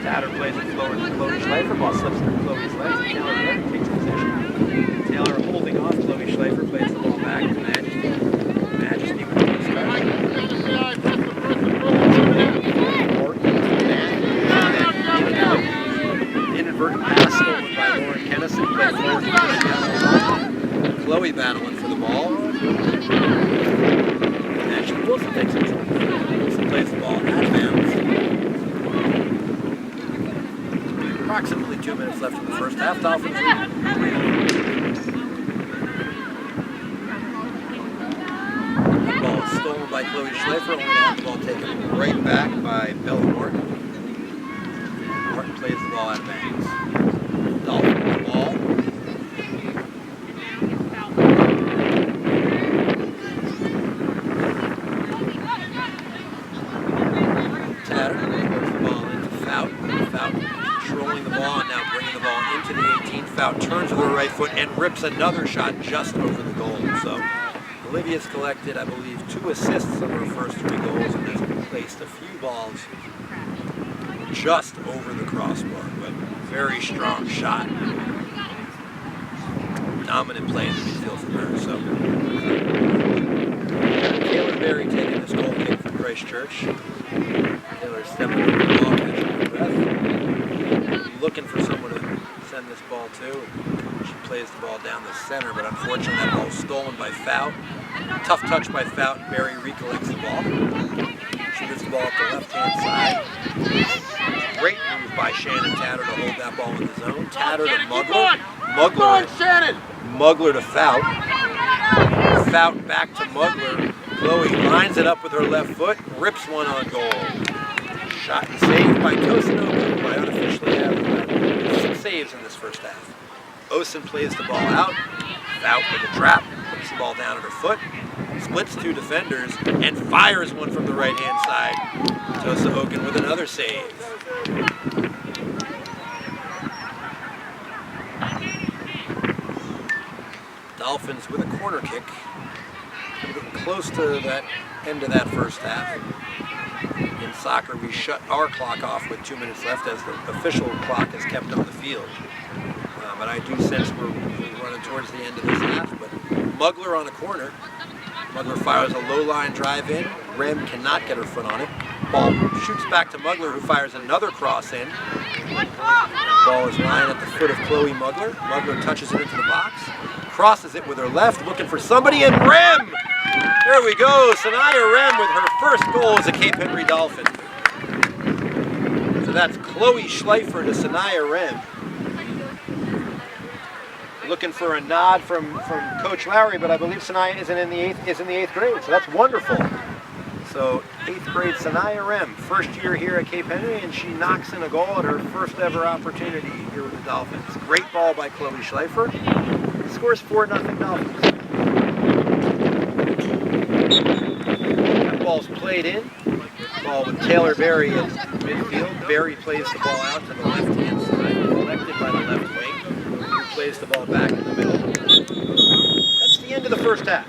Tatter plays it forward to Chloe Schleifer. Ball slips through Chloe's legs. Taylor Berry takes possession. Taylor holding off Chloe Schleifer, plays the ball back to Majesty. Majesty with the start. Inadvertent pass stolen by Lauren Kennison. Played forward to Michelle. Chloe battling for the ball. Ashley Wilson takes it. Wilson plays the ball out of bounds. Approximately 2 minutes left in the first half. Dolphins lead 3-0. The ball is stolen by Chloe Schleifer, only to have the ball taken right back by Bella Morton. Morton plays the ball out of bounds. Dolphins with the ball. Tatter throws the ball into Fout. Fout controlling the ball and now bringing the ball into the 18th. out, turns with her right foot, and rips another shot just over the goal. So Olivia's collected, I believe, 2 assists on her first 3 goals and has placed a few balls just over the crossbar. But very strong shot. Dominant play in the midfield from her. So Taylor Berry taking this goal kick from Christchurch. Taylor stepping over the ball, catching her breath. Looking for someone to send this ball to. She plays the ball down the center, but unfortunately that ball is stolen by Fout. Tough touch by Fout, and Berry recollects the ball. She moves the ball up the left-hand side. Great move by Shannon Tatter to hold that ball in the zone. Tatter to Mugler. Mugler to Fout. Fout back to Mugler. Chloe lines it up with her left foot, rips one on goal. Shot and saved by Kosino, who I unofficially have 6 saves in this first half. Osen plays the ball out. Fout with a trap, puts the ball down at her foot, splits 2 defenders, and fires one from the right-hand side. Tosa Oken with another save. Dolphins with a corner kick. Close to that end of that first half. In soccer, we shut our clock off with 2 minutes left as the official clock is kept on the field. But I do sense we're running towards the end of this half. But Mugler on a corner. Mugler fires a low line drive in. Rem cannot get her foot on it. Ball shoots back to Mugler, who fires another cross in. Ball is lying at the foot of Chloe Mugler. Mugler touches it into the box. Crosses it with her left, looking for somebody, and Rem! There we go, Sanaya Rem with her first goal as a Cape Henry Dolphin. So that's Chloe Schleifer to Sanaya Rem. Looking for a nod from Coach Lowry, but I believe Sanaya is in the eighth grade, so that's wonderful. So 8th grade Sanaya Rem, first year here at Cape Henry, and she knocks in a goal at her first ever opportunity here with the Dolphins. Great ball by Chloe Schleifer. Scores 4-0 Dolphins. That ball's played in. Ball with Taylor Berry in midfield. Berry plays the ball out to the left-hand side, collected by the left wing, who plays the ball back in the middle. That's the end of the first half.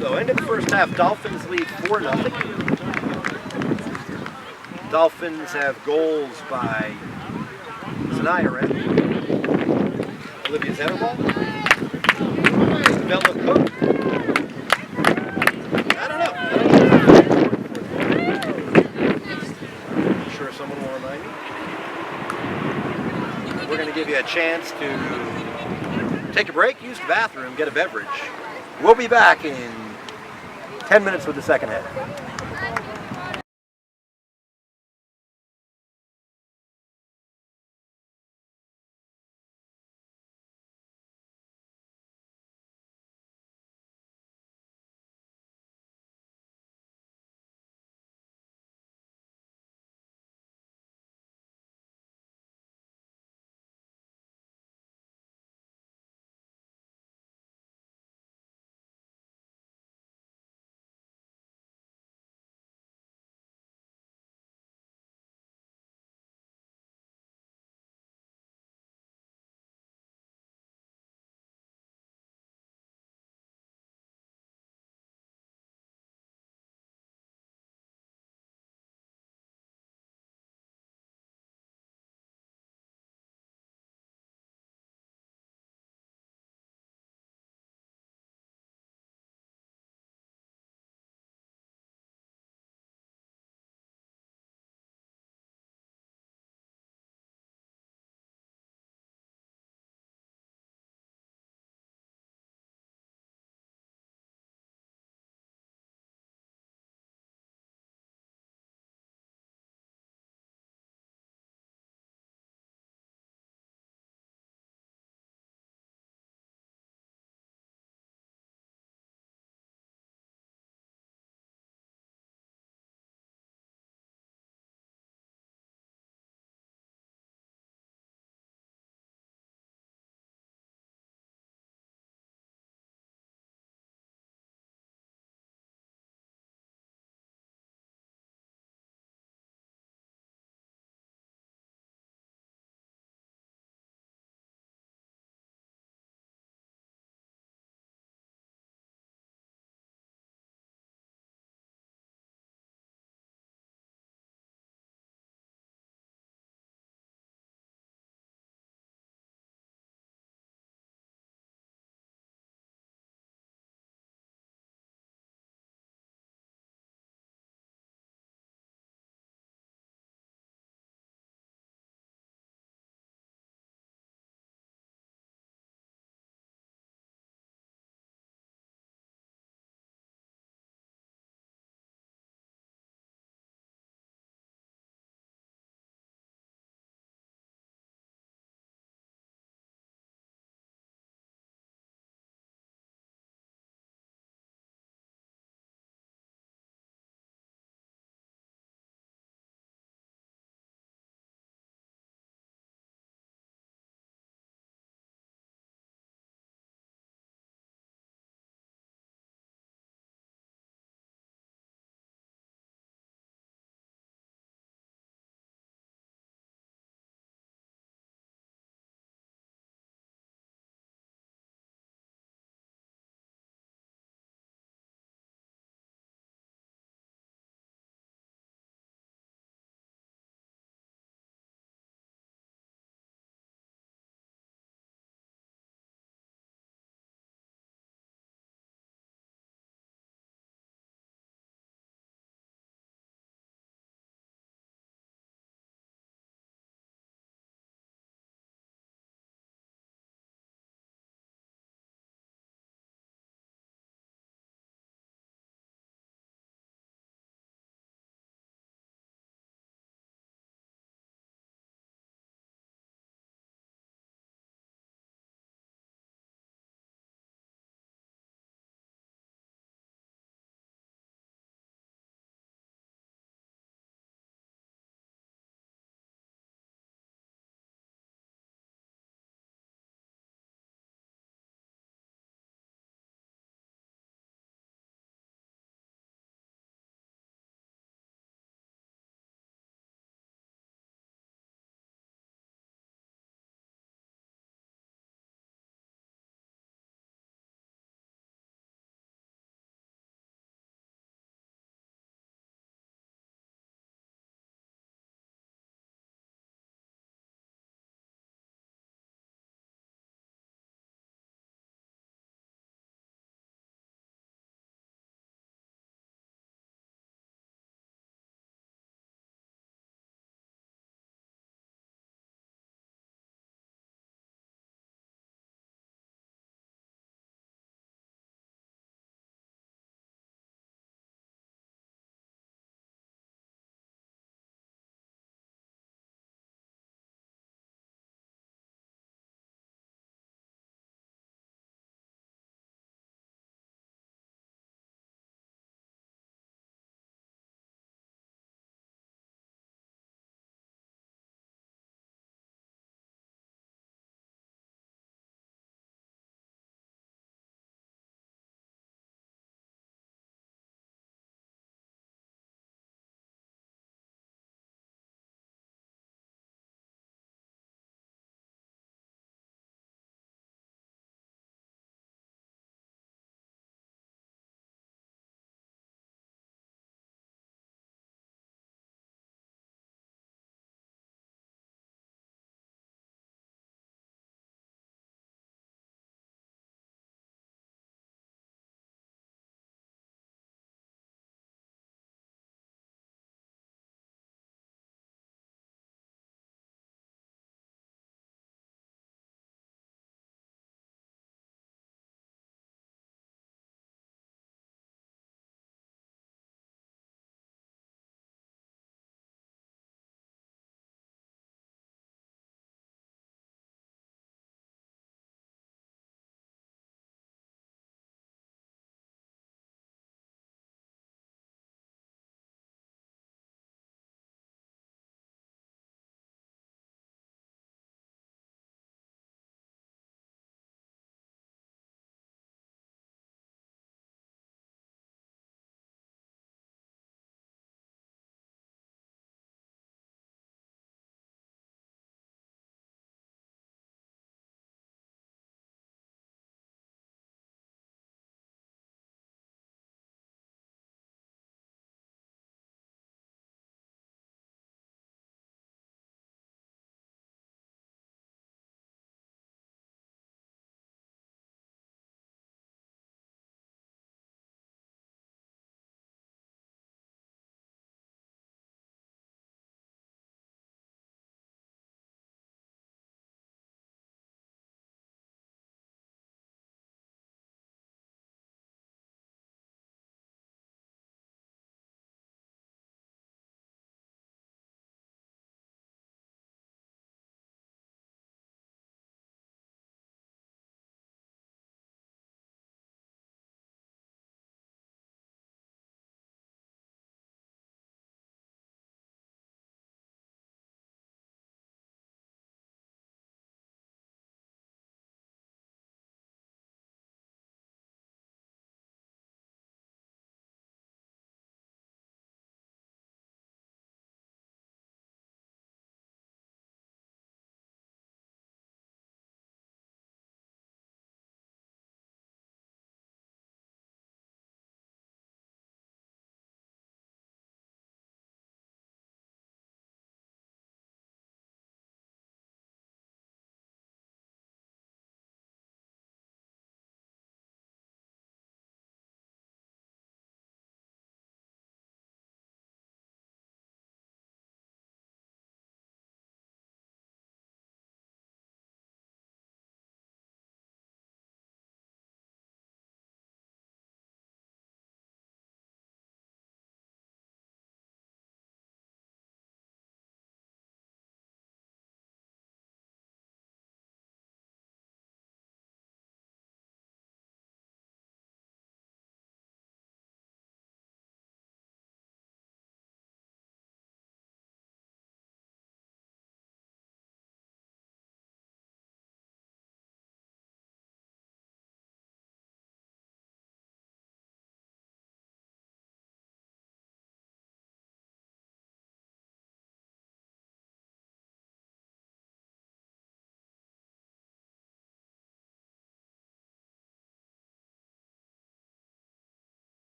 So end of the first half, Dolphins lead 4-0. Dolphins have goals by Sanaya Rem, Olivia Zetterball, Bella Cook. I don't know. I'm sure someone will remind me. We're going to give you a chance to take a break, use the bathroom, get a beverage. We'll be back in 10 minutes with the second half.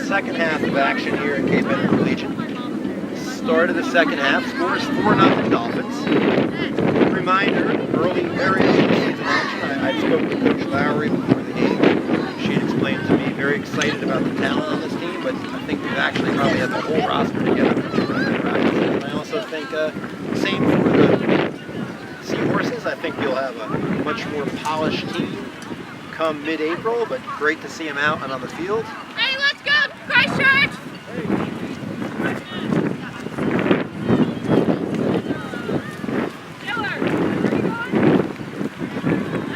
second half of action here at Cape Henry Collegiate. Start of the second half, scores 4-0 Dolphins. Reminder, very early season action. I spoke with Coach Lowry before the game. She had explained to me, very excited about the talent on this team, but I think we've actually probably had the whole roster together for 2 practice. And I also think same for the Seahorses. I think you'll have a much more polished team come mid-April, but great to see them out and on the field. Hey, let's go, Christchurch!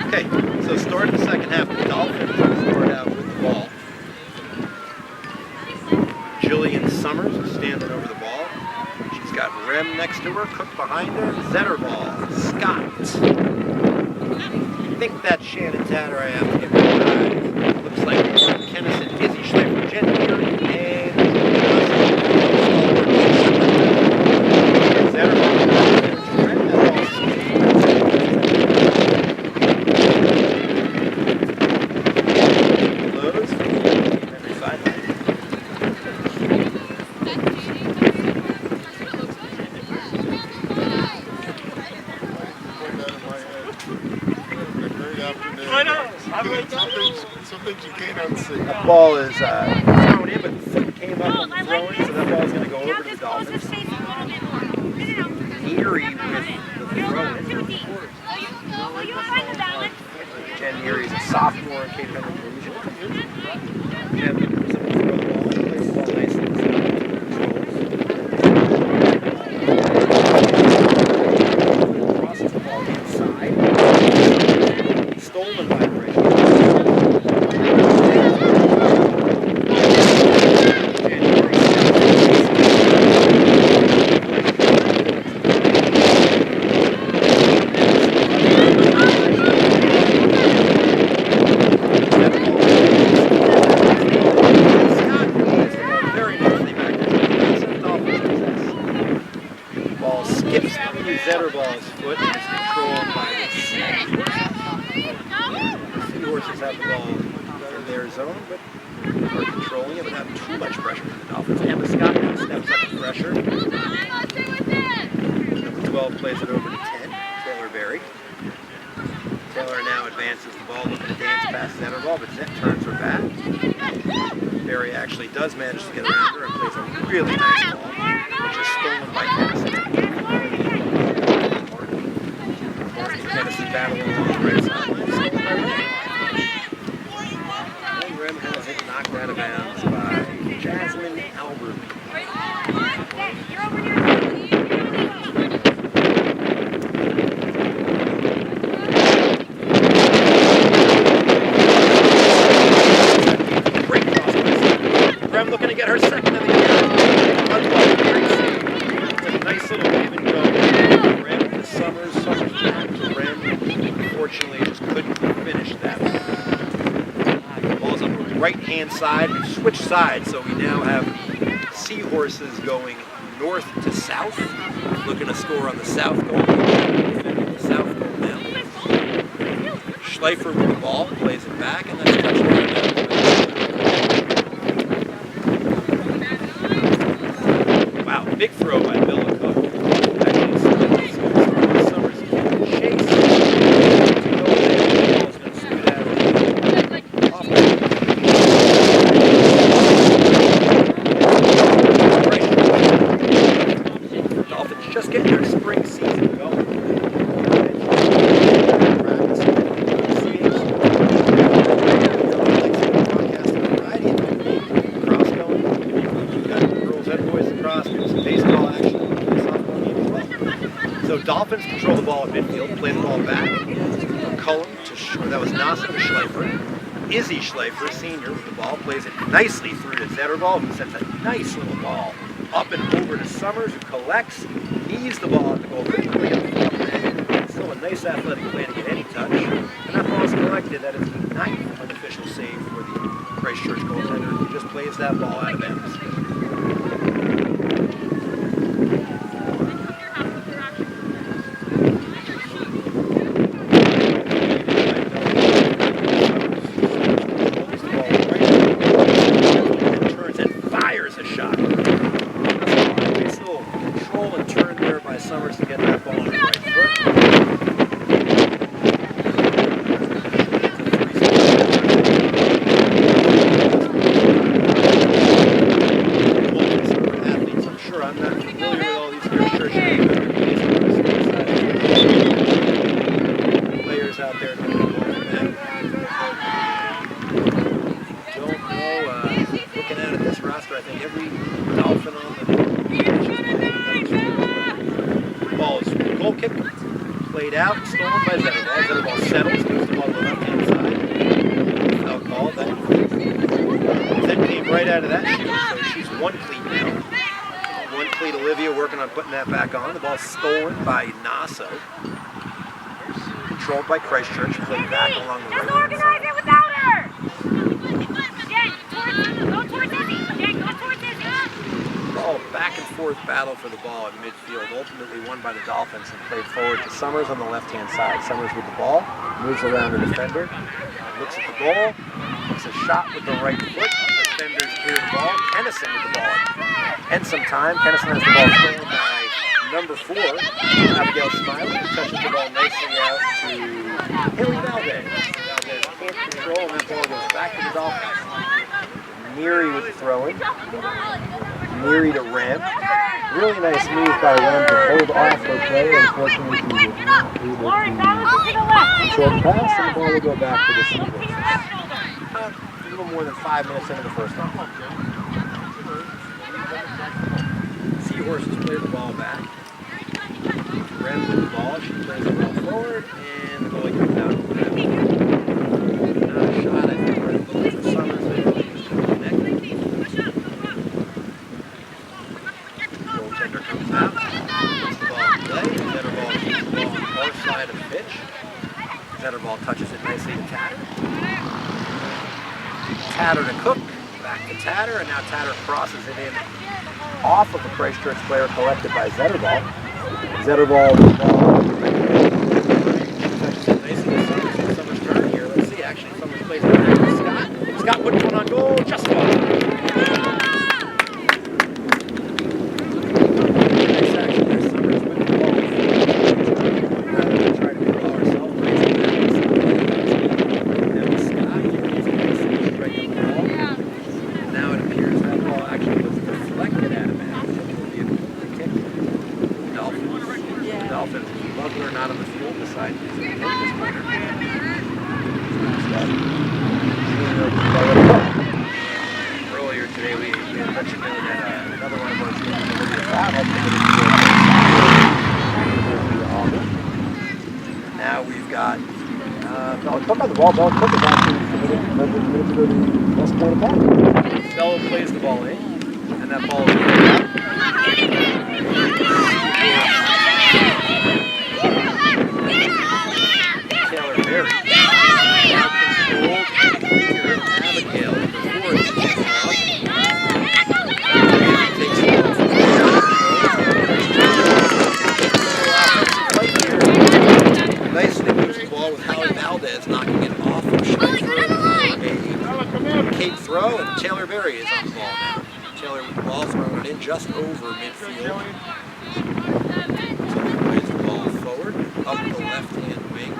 Okay, so start of the second half, the Dolphins start out with the ball. Jillian Summers is standing over the ball. She's got Rem next to her, Cook behind her, Zetterball, Scott. I think that's Shannon Tatter. I have to get rid of. Looks like Kennison, Izzy Schleifer, Jen Peary, and Zetterball. Some things you can't unsee. That ball is thrown in, but the foot came up on the throw-in, so that ball's going to go over to the Dolphins. Erie with the throw-in. Jen Erie's a sophomore in Cape Henry Collegiate. Jen looking for someone to throw the ball. Plays the ball nicely. Crosses the ball inside. Stolen by the right. Ball skips through Zetterball's foot and is controlled by the Seahorses have the ball in their zone, but are controlling it without too much pressure from the Dolphins. Emma Scott steps up with pressure. Number 12 plays it over to 10, Taylor Berry. Taylor now advances the ball, looking to dance past Zetterball, but Zett turns her back. Berry actually does manage to get around her and plays a really nice ball, which is stolen by Kennison. Kennison battling along the right sideline. And Rem has it knocked out of bounds by Jasmine Albert. Great cross. Rem looking to get her second of the year. It's a nice little give and go. Rem to Summers, Summers back to Rem. Unfortunately, just couldn't finish that. The ball's on the right-hand side. We've switched sides, so we now have Seahorses going north to south. Looking to score on the south goal. The south goal now. Schleifer with the ball, plays it back, and that's touchdown. Wow, big throw by Bill Cook. Actually, Summers chase. Dolphins just getting their spring season going. So Dolphins control the ball at midfield, play the ball back. Cullen that was Nasa to Schleifer. Izzy Schleifer, senior, with the ball, plays it nicely through to Zetterball, who sends a nice little ball up and over to Summers, who collects, heaves the ball at the goal. Still a nice athletic play to get any touch. And that ball is collected. That is the 9th unofficial save for the Christchurch goaltender, who just plays that ball out of bounds. Summers to get that ball on the right foot. Athletes, I'm sure I'm not familiar with all these Christchurch players out there. Don't know, looking at this roster, I think every Dolphin on the ball is goal kick, played out, stolen by Zetterball. Zetterball settles, moves the ball to the left-hand side. Without ball, that came right out of that shoe, so she's one cleat now. One cleat, Olivia working on putting that back on. The ball's stolen by Naso. Controlled by Christchurch, played back along the right hand side. Organize it without her! Jen, go towards Izzy. Jen, go towards Izzy. Ball back and forth battle for the ball at midfield, ultimately won by the Dolphins and played forward to Summers on the left-hand side. Summers with the ball, moves around the defender, looks at the goal, takes a shot with the right foot. Defenders clear the ball. Kennison with the ball. And some time. Kennison has the ball stolen by number 4, Abigail Smiley, who touches the ball nicely out to Haley Valdez. Valdez can't control, and that ball goes back to the Dolphins. Neary with the throw-in. Neary to Rem. Really nice move by Rem to hold off her play. Unfortunately, she was not able to short pass, and the ball will go back to the Seahorses. A little more than 5 minutes into the first half. Seahorses play the ball back. Rem with the ball. She plays the ball forward, and the goalie comes out. Not a shot, I think. We're looking for Summers there. Goaltender comes out. Puts the ball in play. Zetterball keeps the ball on our side of the pitch. Zetterball touches it nicely to Tatter. Tatter to Cook. Back to Tatter, and now Tatter crosses it in off of the Christchurch player collected by Zetterball. Zetterball with the ball. Touches it nicely to Summers. It's Summers' turn here. Let's see, actually, Summers plays it back to Scott. Scott puts one on goal, just one. Nice action there, Summers with the ball. Rather than try to control ourselves, plays it back to Scott. He's going to right on the ball. Now it appears that ball actually was deflected out of bounds. It will be a kick. Dolphins. Bugler not on the field beside this corner. Earlier today we let you know that another one of our teams, Olivia Fowler, and now we've got Bella Cook on the ball. Bella Cook is actually minutes ago to West Point attack. Bella plays the ball in, and that ball is played out. Taylor Berry. Now controlled and clear. Abigail, number 4, is the ball. Takes the ball from the nicely moves the ball with Hallie Valdez knocking it off of Schleifer for a Kate throw, and Taylor Berry is on the ball now. Taylor with the ball throwing it in just over midfield. Taylor plays the ball forward, up the left-hand wing.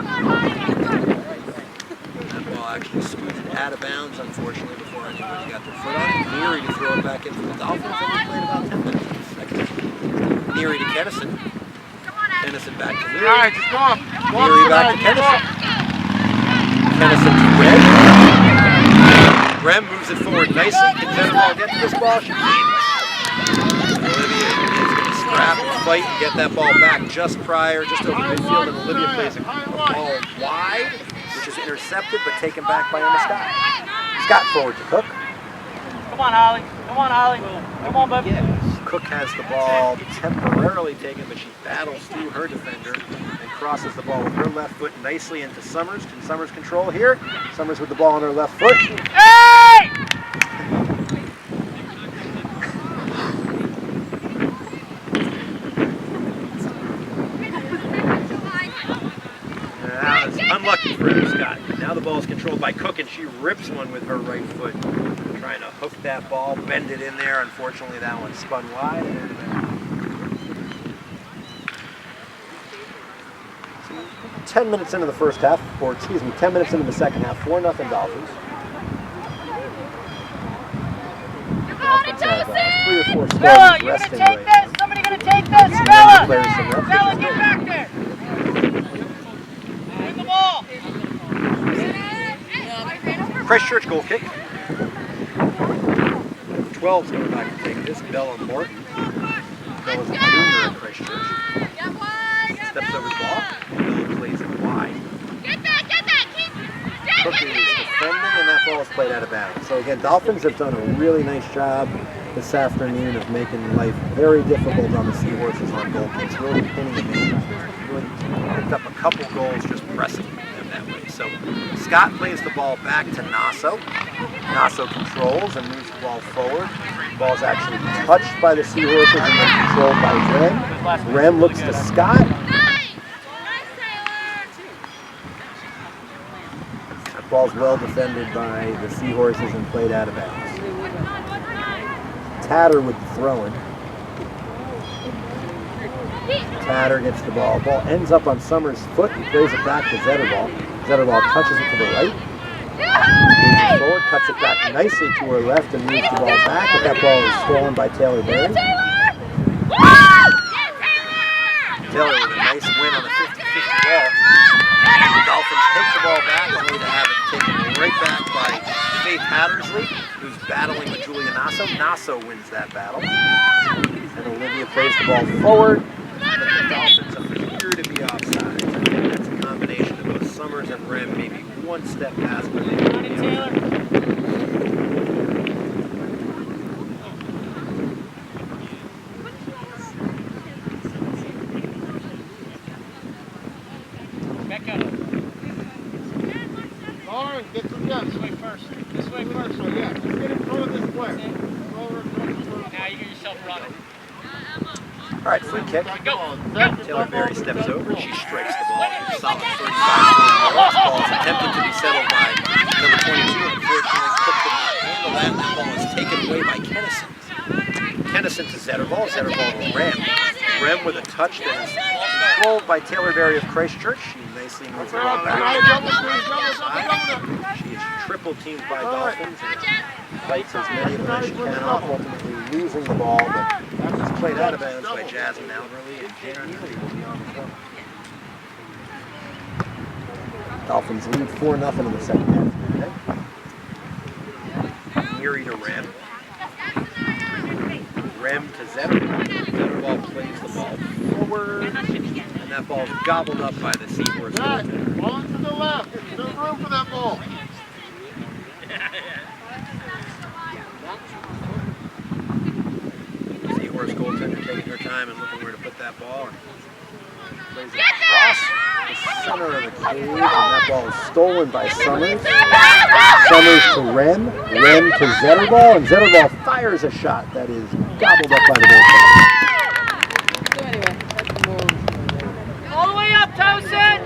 That ball actually scooted out of bounds, unfortunately, before anybody got their foot on it. Neary to throw it back in for the Dolphins, and we played about 10 minutes in the second. Neary to Kennison. Kennison back to Neary. All right, just go. Neary back to Kennison. Kennison to Rem. Rem moves it forward nicely. Can Zetterball get to this ball? She can't. Olivia is going to scrap and fight and get that ball back just over midfield, and Olivia plays a ball wide, which is intercepted but taken back by Emma Scott. Scott forward to Cook. Come on, Holly. Come on, Holly. Come on, bub. Cook has the ball temporarily taken, but she battles through her defender and crosses the ball with her left foot nicely into Summers. Can Summers control here? Summers with the ball on her left foot. Hey! Now it's unlucky for Emma Scott. Now the ball is controlled by Cook, and she rips one with her right foot. Trying to hook that ball, bend it in there. Unfortunately, that one spun wide. 10 minutes into the first half, or excuse me, 10 minutes into the second half, 4-0 Dolphins. Dolphins have 3 or 4 Stella, starters you're resting gonna take right this. now. Somebody gonna take this. Some Stella. young players, some reps, Stella, which is get good. back there. Bring the ball. Christchurch goal kick. 12's going back to take this. Bella Morton. Bella's a junior at Christchurch. Steps over the ball. Bella plays it wide. Cook is defending, and that ball is played out of bounds. So again, Dolphins have done a really nice job this afternoon of making life very difficult on the Seahorses on goal kicks, really pinning them in. Really picked up a couple goals just pressing them that way. So Scott plays the ball back to Nasso. Nasso controls and moves the ball forward. The ball is actually touched by the Seahorses and then controlled by Rem. Rem looks to Scott. That ball's well defended by the Seahorses and played out of bounds. Tatter with the throw-in. Tatter gets the ball. Ball ends up on Summers' foot. He plays it back to Zetterball. Zetterball touches it to the right. Moves it forward, cuts it back nicely to her left and moves the ball back. But that ball is stolen by Taylor Berry. Taylor with a nice win on the 50-50 ball. The Dolphins take the ball back, only to have it taken right back by Faith Hattersley, who's battling with Julia Nasso. Nasso wins that battle. And Olivia plays the ball forward, but the Dolphins appear to be offside. I think that's a combination of both Summers and Rem, maybe one step past where they need to be. Lauren, get some depth. This way first. This way first. So, yeah, just get in front of this player. Now you get yourself running. All right, free kick. Go. Taylor Berry steps over. She strikes the ball. Solid 35-40 yards. Ball is attempted to be settled by number 22. Unfortunately, Cook did not handle that. That ball is taken away by Kennison. Kennison to Zetterball. Zetterball to Rem. Rem with a touch that is controlled by Taylor Berry of Christchurch. She nicely moves the ball back. She is triple teamed by Dolphins and fights as many of them as she can off, ultimately losing the ball. But it's played out of bounds by Jasmine Alverley, and Jane Neely will be on the court. Dolphins lead 4-0 in the second half. Okay. Neary to Rem. Rem to Zetterball. Zetterball plays the ball forward, and that ball is gobbled up by the Seahorse. Back. Ball to the left. There's no room for that ball. Seahorse goaltender taking her time and looking where to put that ball. And plays it across the center of the cage, and that ball is stolen by Summers. Summers to Rem. Rem to Zetterball, and Zetterball fires a shot that is gobbled up by the goaltender. All the way up, Towson.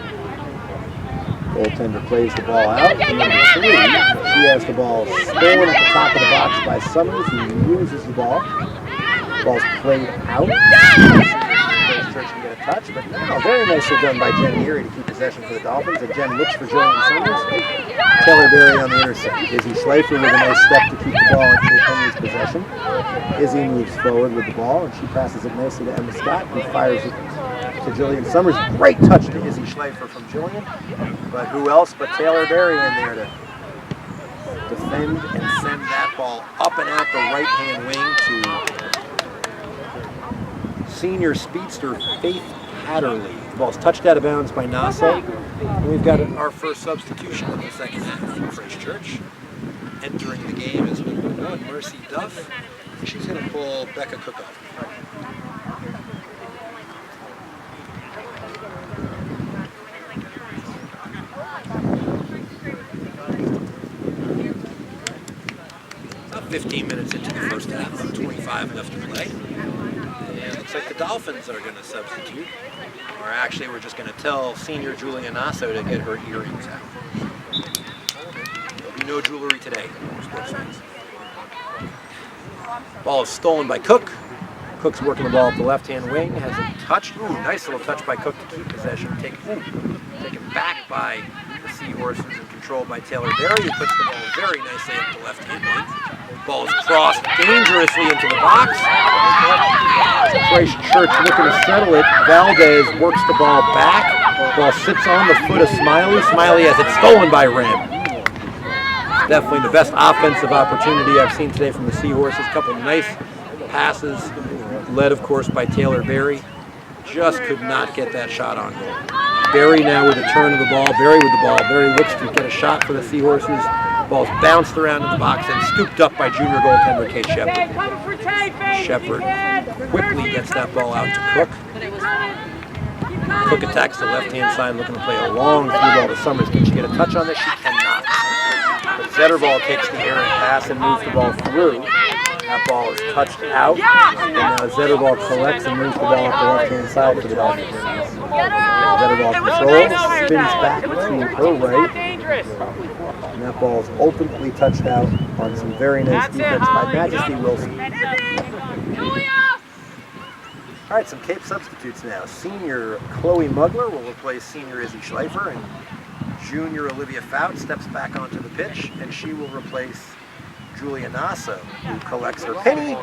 Goaltender plays the ball out. Number 3, she has the ball stolen at the top of the box by Summers, who loses the ball. Ball's played out. Christchurch can get a touch, but now very nicely done by Jen Neary to keep possession for the Dolphins. And Jen looks for Jillian Summers. Taylor Berry on the intercept. Izzy Schleifer with a nice step to keep the ball in Kate Henry's possession. Izzy moves forward with the ball, and she passes it nicely to Emma Scott, who fires it to Jillian Summers. Great touch to Izzy Schleifer from Jillian. But who else but Taylor Berry in there to defend and send that ball up and out the right-hand wing to senior speedster Faith Hatterley. The ball's touched out of bounds by Nassau. And we've got our first substitution of the second half for Christchurch. Entering the game is number 1, Mercy Duff. She's going to pull Becca Cook off. About 15 minutes into the first half, about 25 left to play. And it looks like the Dolphins are going to substitute. Or actually, we're just going to tell senior Julia Nasso to get her earrings out. There'll be no jewelry today, sports fans. Ball is stolen by Cook. Cook's working the ball up the left-hand wing, hasn't touched. Ooh, nice little touch by Cook to keep possession. Taken back by the Seahorses and controlled by Taylor Berry, who puts the ball very nicely up the left-hand wing. Ball is crossed dangerously into the box. Christchurch looking to settle it. Valdez works the ball back. Ball sits on the foot of Smiley. Smiley has it stolen by Ram. Definitely the best offensive opportunity I've seen today from the Seahorses. A couple nice passes, led of course by Taylor Berry. Just could not get that shot on goal. Berry now with a turn of the ball. Berry with the ball. Berry looks to get a shot for the Seahorses. Ball's bounced around in the box and scooped up by junior goaltender Kate Shepard. Shepard quickly gets that ball out to Cook. Cook attacks the left-hand side, looking to play a long through ball to Summers. Can she get a touch on this? She cannot. But Zetterball takes the errant pass and moves the ball through. That ball is touched out. And now Zetterball collects and moves the ball up the left-hand side for the Dolphins. Zetterball controls, spins back between her right. And that ball is ultimately touched out on some very nice defense by Majesty Wilson. All right, some Cape substitutes now. Senior Chloe Mugler will replace senior Izzy Schleifer, and junior Olivia Fout steps back onto the pitch, and she will replace Julia Nasso, who collects her penny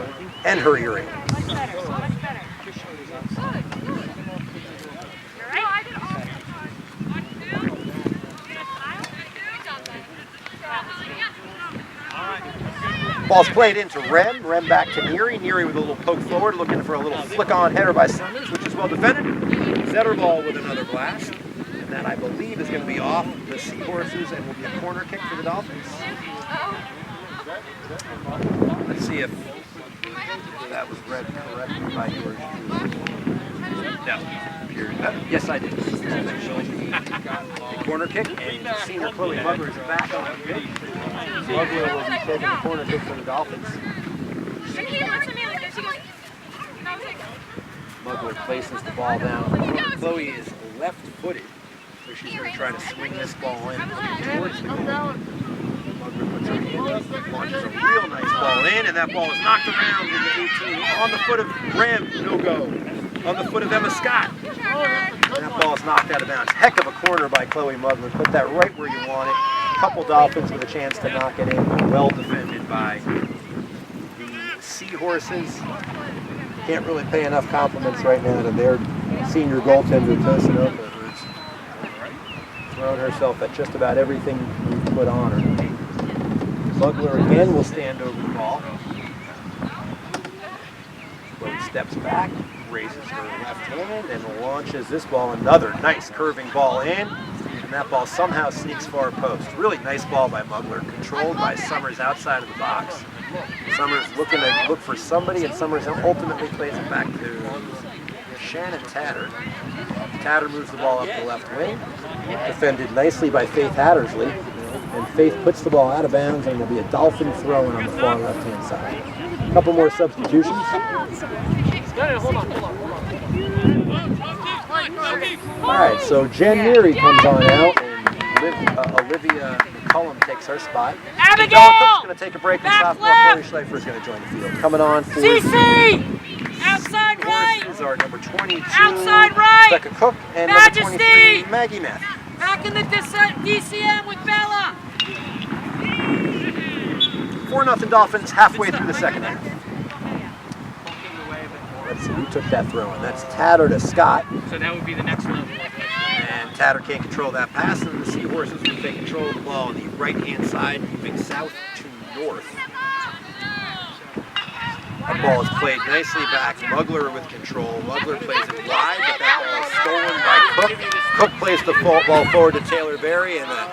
and her earring. Ball's played into Rem. Rem back to Neary. Neary with a little poke forward, looking for a little flick-on header by Summers, which is well defended. Zetterball with another blast. And that, I believe, is going to be off the Seahorses and will be a corner kick for the Dolphins. Let's see if that was read correctly by yours. No. Yes, I did. A corner kick, and senior Chloe Mugler is back on the pitch. Mugler will be taking the corner kick for the Dolphins. Mugler places the ball down. Chloe is left-footed, so she's going to try to swing this ball in towards the goal. Mugler puts her hand up, launches a real nice ball in, and that ball is knocked around in the 18 on the foot of Ram, no go. On the foot of Emma Scott. And that ball is knocked out of bounds. Heck of a corner by Chloe Mugler. Put that right where you want it. A couple Dolphins with a chance to knock it in. Well defended by the Seahorses. Can't really pay enough compliments right now to their senior goaltender, Tosinoka, who's thrown herself at just about everything we've put on her. Mugler again will stand over the ball. Chloe steps back, raises her left hand, and launches this ball. Another nice curving ball in, and that ball somehow sneaks far post. Really nice ball by Mugler, controlled by Summers outside of the box. Summers looking to look for somebody, and Summers ultimately plays it back to Shannon Tatter. Tatter moves the ball up the left wing, defended nicely by Faith Hattersley, and Faith puts the ball out of bounds, and there'll be a Dolphin throw-in on the far left-hand side. A couple more substitutions. Alright, so Jen Neary comes on out, and Olivia McCullum takes her spot. Abigail! Cook's going to take a break, and sophomore Chloe Schleifer is going to join the field. Coming on for CC! Outside right! Is our number 22, Outside right! Becca Cook, and Majesty! number 23, Maggie Matthews. Back in the DCM with Bella! 4-0 Dolphins halfway through the second half. Let's see who took that throw in. That's Tatter to Scott. So that would be the next level. And Tatter can't control that pass, and the Seahorses will take control of the ball on the right-hand side, moving south to north. That ball is played nicely back. Mugler with control. Mugler plays it wide, but that ball is stolen by Cook. Cook plays the ball forward to Taylor Berry, and the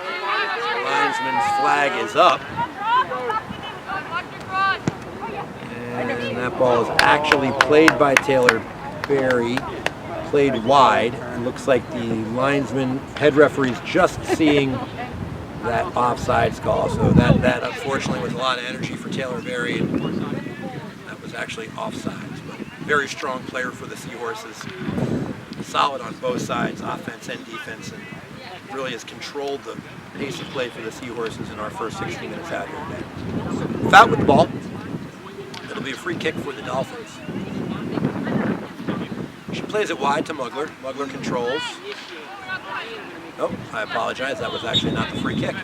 linesman's flag is up. And that ball is actually played by Taylor Berry, played wide. It looks like the linesman, head referee's just seeing that offsides call. So that unfortunately was a lot of energy for Taylor Berry, and that was actually offsides. But very strong player for the Seahorses. Solid on both sides, offense and defense, and really has controlled the pace of play for the Seahorses in our first 16 minutes out here today. Fout with the ball. It'll be a free kick for the Dolphins. She plays it wide to Mugler. Mugler controls. Oh, I apologize. That was actually not the free kick.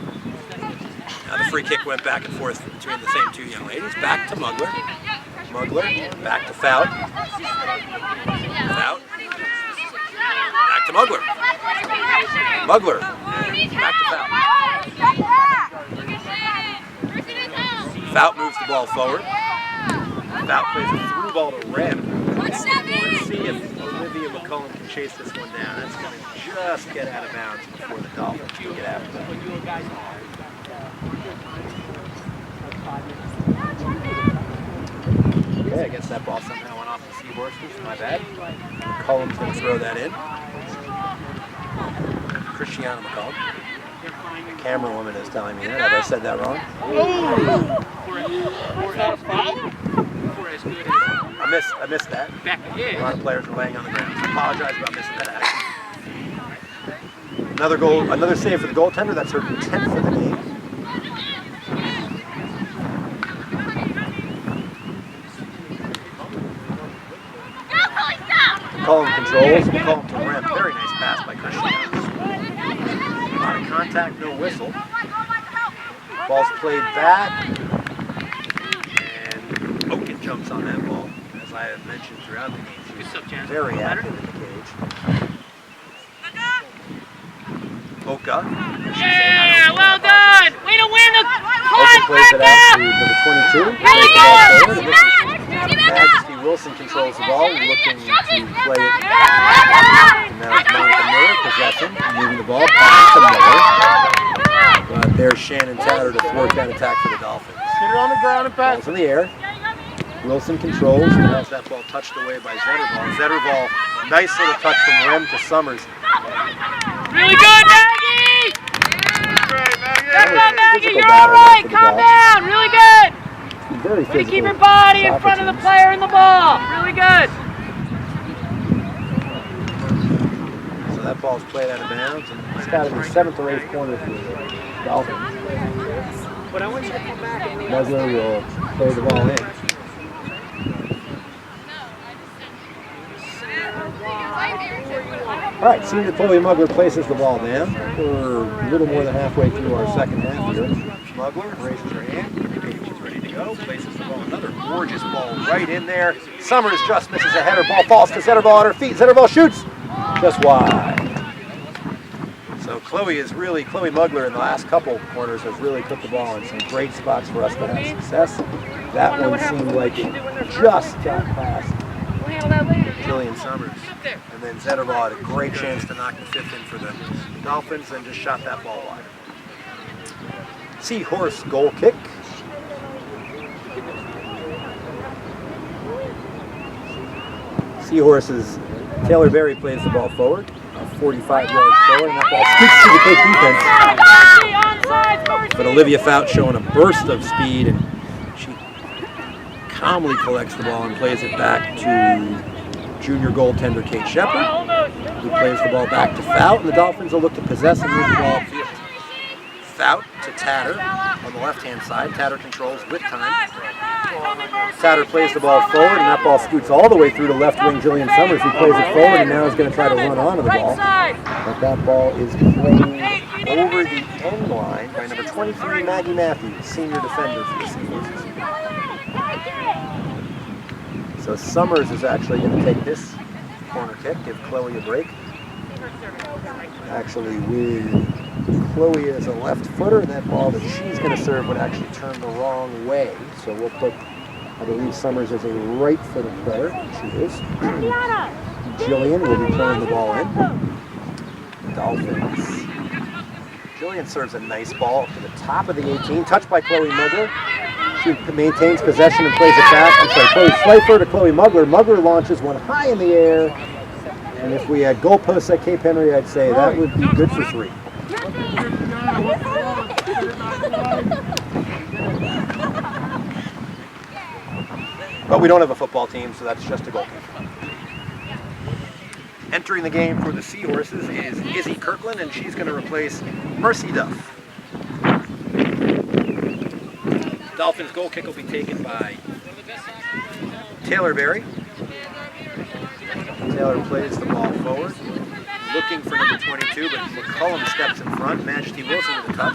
Now the free kick went back and forth between the same two young ladies. Back to Mugler. Mugler, back to Fout. Fout. Back to Mugler. Mugler, back to Fout. Fout moves the ball forward. Fout plays a through ball to Red. Let's see if Olivia McCullum can chase this one down. That's going to just get out of bounds before the Dolphins can get after that. Okay, I guess that ball somehow went off the Seahorses. My bad. McCullum's going to throw that in. Christiana McCullum. The camera woman is telling me that. Have I said that wrong? I missed that. A lot of players were laying on the ground. So I apologize about missing that action. Another goal, another save for the goaltender. That's her 10th of the game. McCullum controls. McCullum to Rem. Very nice pass by Christiana. A lot of contact, no whistle. Ball's played back. And Oaken jumps on that ball. As I have mentioned throughout the game, she's very active in the cage. Oka. Yeah, well done. Way to win the Oka plays it out to number 22. Really good. Majesty Wilson controls the ball, looking to play it. Now it's Monica Miller possession, moving the ball back to Miller. But there's Shannon Tatter to thwart that attack for the Dolphins. Get her on the ground and pass. Ball's in the air. Wilson controls, and has that ball touched away by Zettervall. Zettervall, nice little touch from Rem to Summers. Really good, Maggie. Great, Maggie. That's right, Maggie. You're all right. Calm down. Really good. Very Way to keep physical your body in front of the teams. player and the ball. Really good. So that ball's played out of bounds, and it's got to be 7th or 8th corner for the Dolphins. But I want you to come back and Mugler will play the ball in. All right, senior Chloe Mugler places the ball down. We're a little more than halfway through our second half here. Mugler raises her hand, indicating she's ready to go. Places the ball, another gorgeous ball right in there. Summers just misses a header. Ball falls to Zettervall on her feet. Zettervall shoots just wide. So Chloe Mugler in the last couple corners has really put the ball in some great spots for us to have success. That one seemed like it just got past Jillian Summers. And then Zettervall had a great chance to knock the 5th in for the Dolphins and just shot that ball wide. Seahorse goal kick. Seahorses, Taylor Berry plays the ball forward, 45 yards forward, and that ball scoots to the Cape defense. But Olivia Fout showing a burst of speed, and she calmly collects the ball and plays it back to junior goaltender Kate Shepard, who plays the ball back to Fout, and the Dolphins will look to possess and move the ball upfield. Fout to Tatter on the left-hand side. Tatter controls with time. Tatter plays the ball forward, and that ball scoots all the way through to left wing Jillian Summers, who plays it forward and now is going to try to run onto the ball. But that ball is played over the end line by number 23, Maggie Matthews, senior defender for the Seahorses. So Summers is actually going to take this corner kick, give Chloe a break. Actually, with Chloe as a left footer, and that ball that she's going to serve would actually turn the wrong way. So we'll put, I believe, Summers as a right-footed player. She is. Jillian will be playing the ball in. Dolphins. Jillian serves a nice ball up to the top of the 18, touched by Chloe Mugler. She maintains possession and plays it back. I'm sorry, Chloe Schleifer to Chloe Mugler. Mugler launches one high in the air. And if we had goalposts at Cape Henry, I'd say that would be good for 3. But we don't have a football team, so that's just a goalkeeper. Entering the game for the Seahorses is Izzy Kirkland, and she's going to replace Mercy Duff. Dolphins goal kick will be taken by Taylor Berry. Taylor plays the ball forward, looking for number 22, but McCullum steps in front. Majesty Wilson with a touch.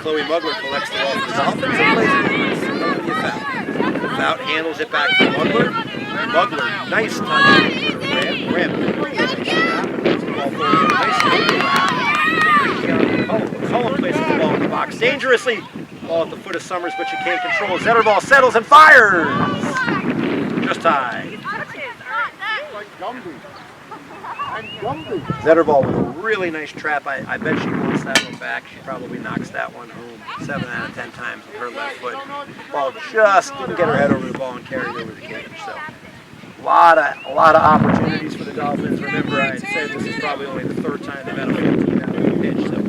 Chloe Mugler collects the ball for the Dolphins and plays it in. That'll be a foul. Fout handles it back to Mugler. Mugler, nice touch for Ram. Puts the ball forward. Nice overlap. McCullum places the ball in the box dangerously. Ball at the foot of Summers, but you can't control. Zetterball settles and fires. Just high. Zetterball with a really nice trap. I bet she wants that one back. She probably knocks that one home 7 out of 10 times with her left foot. Ball just didn't get her head over the ball and carried over the cage. So a lot of opportunities for the Dolphins. Remember, I said this is probably only the third time they've had a 15-out pitch. So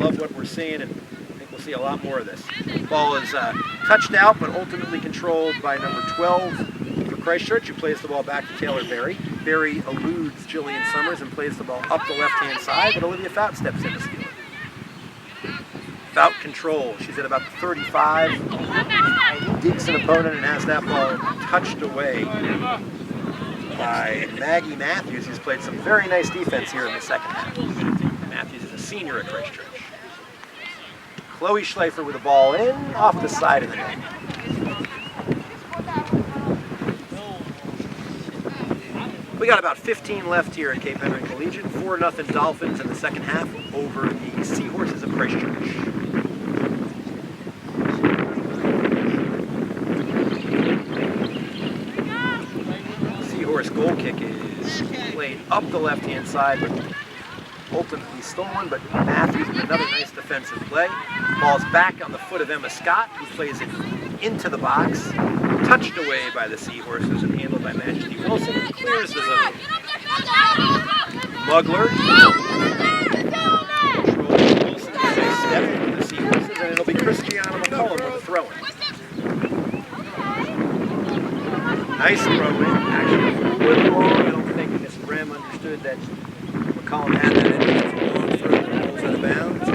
love what we're seeing, and I think we'll see a lot more of this. Ball is touched out, but ultimately controlled by number 12 for Christchurch, who plays the ball back to Taylor Berry. Berry eludes Jillian Summers and plays the ball up the left-hand side, but Olivia Fout steps in to steal it. Fout control. She's at about 35. Digs an opponent and has that ball touched away by Maggie Matthews, who's played some very nice defense here in the second half. Matthews is a senior at Christchurch. Chloe Schleifer with the ball in, off the side of the net. We got about 15 left here at Cape Henry Collegiate. 4-0 Dolphins in the second half over the Seahorses of Christchurch. Seahorse goal kick is played up the left-hand side, but ultimately stolen, but Matthews with another nice defensive play. Ball's back on the foot of Emma Scott, who plays it into the box. Touched away by the Seahorses and handled by Majesty Wilson, who clears the zone. Mugler. Wilson nice step for the Seahorses, and it'll be Christiana McCullum with a throw-in. Nice throw-in. Actually, a little long. I don't think Miss Rem understood that McCullum had that in a little long throw and rolls out of bounds.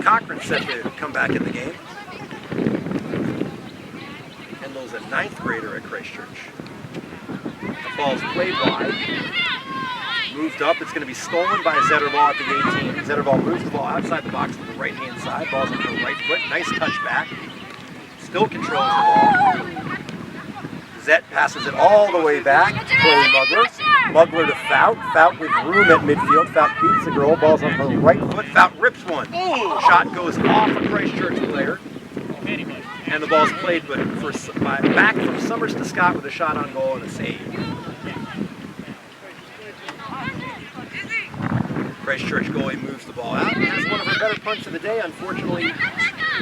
Cochran set to come back in the game. Kendall's a 9th grader at Christchurch. The ball's played wide. Moved up. It's going to be stolen by Zetterball at the 18. Zetterball moves the ball outside the box to the right-hand side. Ball's on her right foot. Nice touch back. Still controls the ball. Zett passes it all the way back to Chloe Mugler. Mugler to Fout. Fout with room at midfield. Fout beats the girl. Ball's on her right foot. Fout rips one. Shot goes off a Christchurch player. And the ball's played but back from Summers to Scott with a shot on goal and a save. Christchurch goalie moves the ball out. Has one of her better punts of the day. Unfortunately,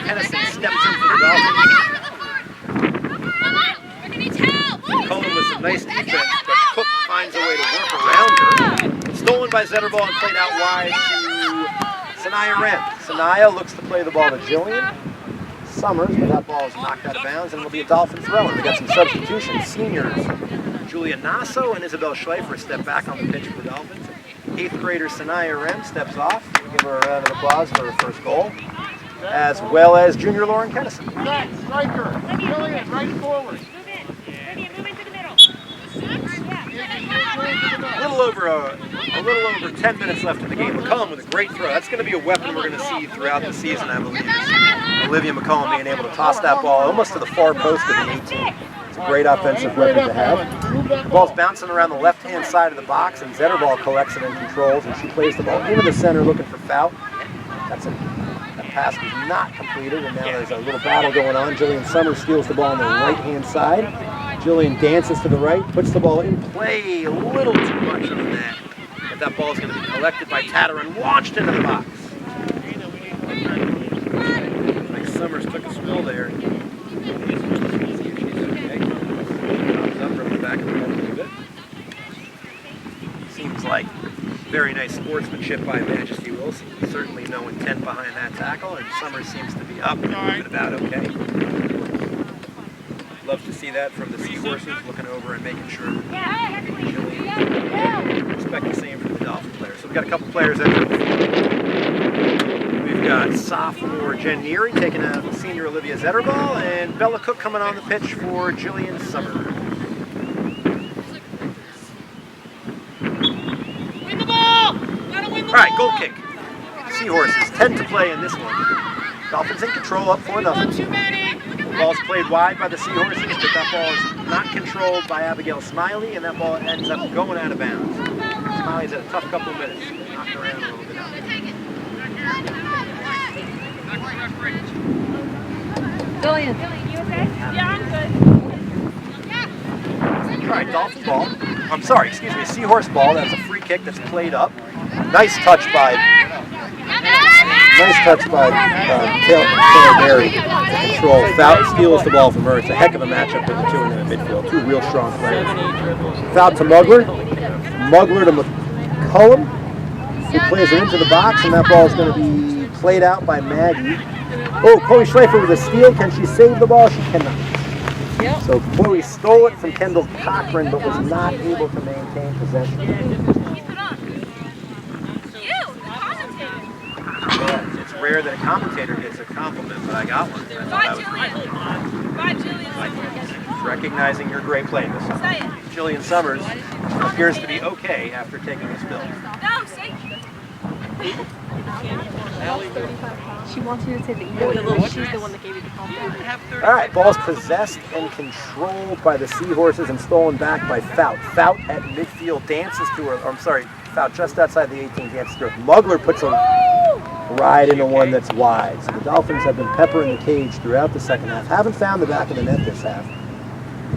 Tennyson steps in for the Dolphins. Cohen with some nice defense, but Cook finds a way to work around her. Stolen by Zetterball and played out wide to Sanaya Rem. Sanaya looks to play the ball to Jillian Summers, but that ball is knocked out of bounds and it'll be a Dolphin throw-in. We got some substitutions. Seniors Julia Nasso and Isabel Schleifer step back on the pitch for the Dolphins. 8th grader Sanaya Rem steps off. We give her a round of applause for her first goal, as well as junior Lauren Kennison. Striker, Jillian, right forward. A little over 10 minutes left in the game. McCullum with a great throw. That's going to be a weapon we're going to see throughout the season, I believe. Olivia McCullum being able to toss that ball almost to the far post of the 18. It's a great offensive weapon to have. The ball's bouncing around the left-hand side of the box, and Zetterball collects it and controls, and she plays the ball into the center looking for Fout. That pass was not completed, and now there's a little battle going on. Jillian Summers steals the ball on the right-hand side. Jillian dances to the right, puts the ball in play, a little too much on the net. But that ball is going to be collected by Tatter and launched into the box. Like Summers took a spill there. See if she's okay. Comes up from the back of the net a little bit. Seems like very nice sportsmanship by Majesty Wilson. Certainly no intent behind that tackle, and Summers seems to be up and moving about okay. love to see that from the Seahorses, looking over and making sure that expect the same from the Dolphin players. So we've got a couple players entering the field. We've got sophomore Jen Neary taking out senior Olivia Zetterball, and Bella Cook coming on the pitch for Jillian Summer. Win the ball! Gotta win the All right, ball! goal kick. Seahorses 10 to play in this one. Dolphins in control, up 4-0. One too many! The ball's played wide by the Seahorses, but that ball is not controlled by Abigail Smiley, and that ball ends up going out of bounds. Smiley's had a tough couple of minutes, knocked around a little bit out. Jillian. You okay? Yeah, I'm good. All right, Dolphin ball. I'm sorry, excuse me, Seahorse ball. That's a free kick that's played up. Nice touch by Taylor Berry. Control. Foul steals the ball from her. It's a heck of a matchup with the two in the midfield. Two real strong players. Foul to Mugler. Mugler to McCullum, who plays it into the box, and that ball is going to be played out by Maggie. Oh, Chloe Schleifer with a steal. Can she save the ball? She cannot. Yep. So Chloe stole it from Kendall Cochran, but was not able to maintain possession. Yeah, it's rare that a commentator gets a compliment, but I got one. Bye, Jillian. Bye, Jillian. Recognizing your great play this summer. Say it. Jillian Summers appears to be okay after taking this bill. No, say She wants you to say that she's the one that gave you the compliment. All right, ball's possessed and controlled by the Seahorses and stolen back by Fout. Fout at midfield dances to her, I'm sorry, Fout just outside the 18 dances to her. Mugler puts a ride into one that's wide. So the Dolphins have been peppering the cage throughout the second half. Haven't found the back of the net this half.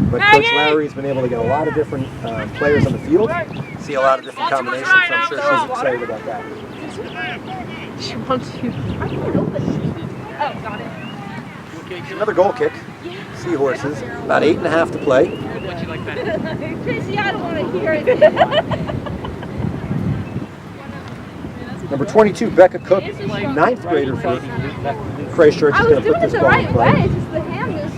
But Coach Lowry's been able to get a lot of different players on the field. See a lot of different combinations, so I'm sure she's excited about that. She wants you. I can't open it. Oh, got it. Another goal kick. Seahorses. About 8.5 to play. Tracy, I don't want to hear it. Number 22, Becca Cook, 9th grader for Christchurch, is I was going to put doing it this the ball in right play. way, it's just the hand is...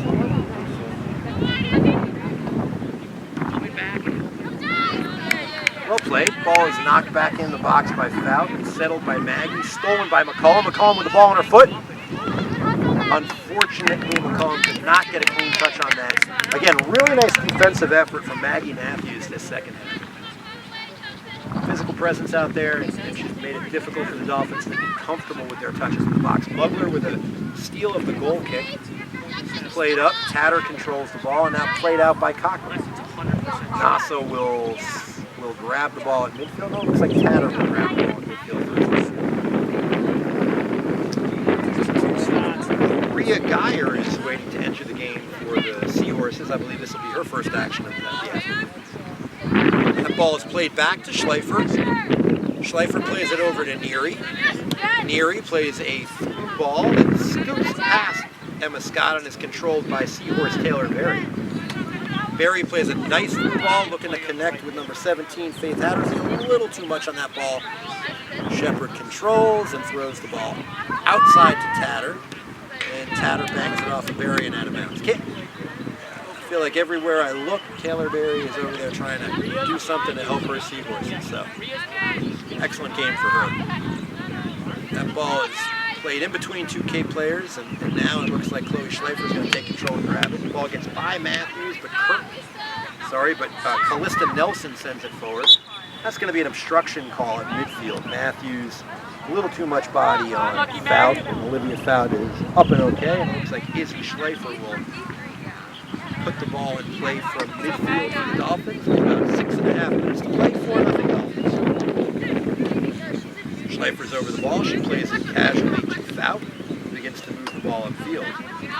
Well played. Ball is knocked back in the box by Fout and settled by Maggie. Stolen by McCollum. McCollum with the ball on her foot. Unfortunately, McCollum did not get a clean touch on that. Again, really nice defensive effort from Maggie Matthews this second half. Physical presence out there, and she's made it difficult for the Dolphins to be comfortable with their touches in the box. Mugler with a steal of the goal kick. Played up. Tatter controls the ball, and now played out by Cochran. Naso will grab the ball at midfield. No, it looks like Tatter will grab the ball at midfield first. Rhea Geyer is waiting to enter the game for the Seahorses. I believe this will be her first action of the afternoon. That ball is played back to Schleifer. Schleifer plays it over to Neary. Neary plays a through ball that scoots past Emma Scott and is controlled by Seahorse Taylor Berry. Berry plays a nice through ball, looking to connect with number 17, Faith Hatterfield. A little too much on that ball. Shepard controls and throws the ball outside to Tatter. And Tatter bangs it off of Berry and out of bounds. I feel like everywhere I look, Taylor Berry is over there trying to do something to help her Seahorses. So, excellent game for her. That ball is played in between two Cape players, and now it looks like Chloe Schleifer is going to take control and grab it. The ball gets by Matthews, but Callista Nelson sends it forward. That's going to be an obstruction call at midfield. Matthews, a little too much body on Fout, and Olivia Fout is up and okay, and it looks like Izzy Schleifer will put the ball in play from midfield for the Dolphins. About 6.5 minutes to play, 4-0 Dolphins. Schleifer's over the ball. She plays it casually to Fout. Begins to move the ball upfield.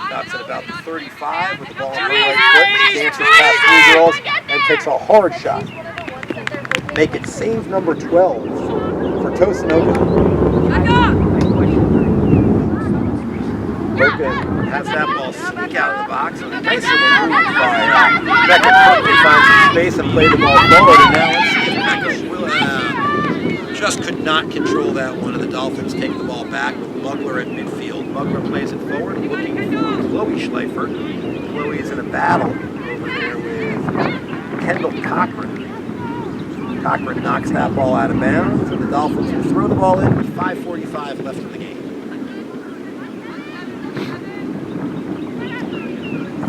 Fout's at about the 35 with the ball on her right foot. Dances past three girls and takes a hard shot. Make it save number 12 for Tosinoka. Oka has that ball sneak out of the box with a nice little move by Becca Cook. Finds some space and play the ball forward. And now let's see if Becca will just could not control that one, and the Dolphins take the ball back with Mugler at midfield. Mugler plays it forward, looking for Chloe Schleifer. Chloe is in a battle over there with Kendall Cochran. Cochran knocks that ball out of bounds, and the Dolphins will throw the ball in with 5:45 left in the game.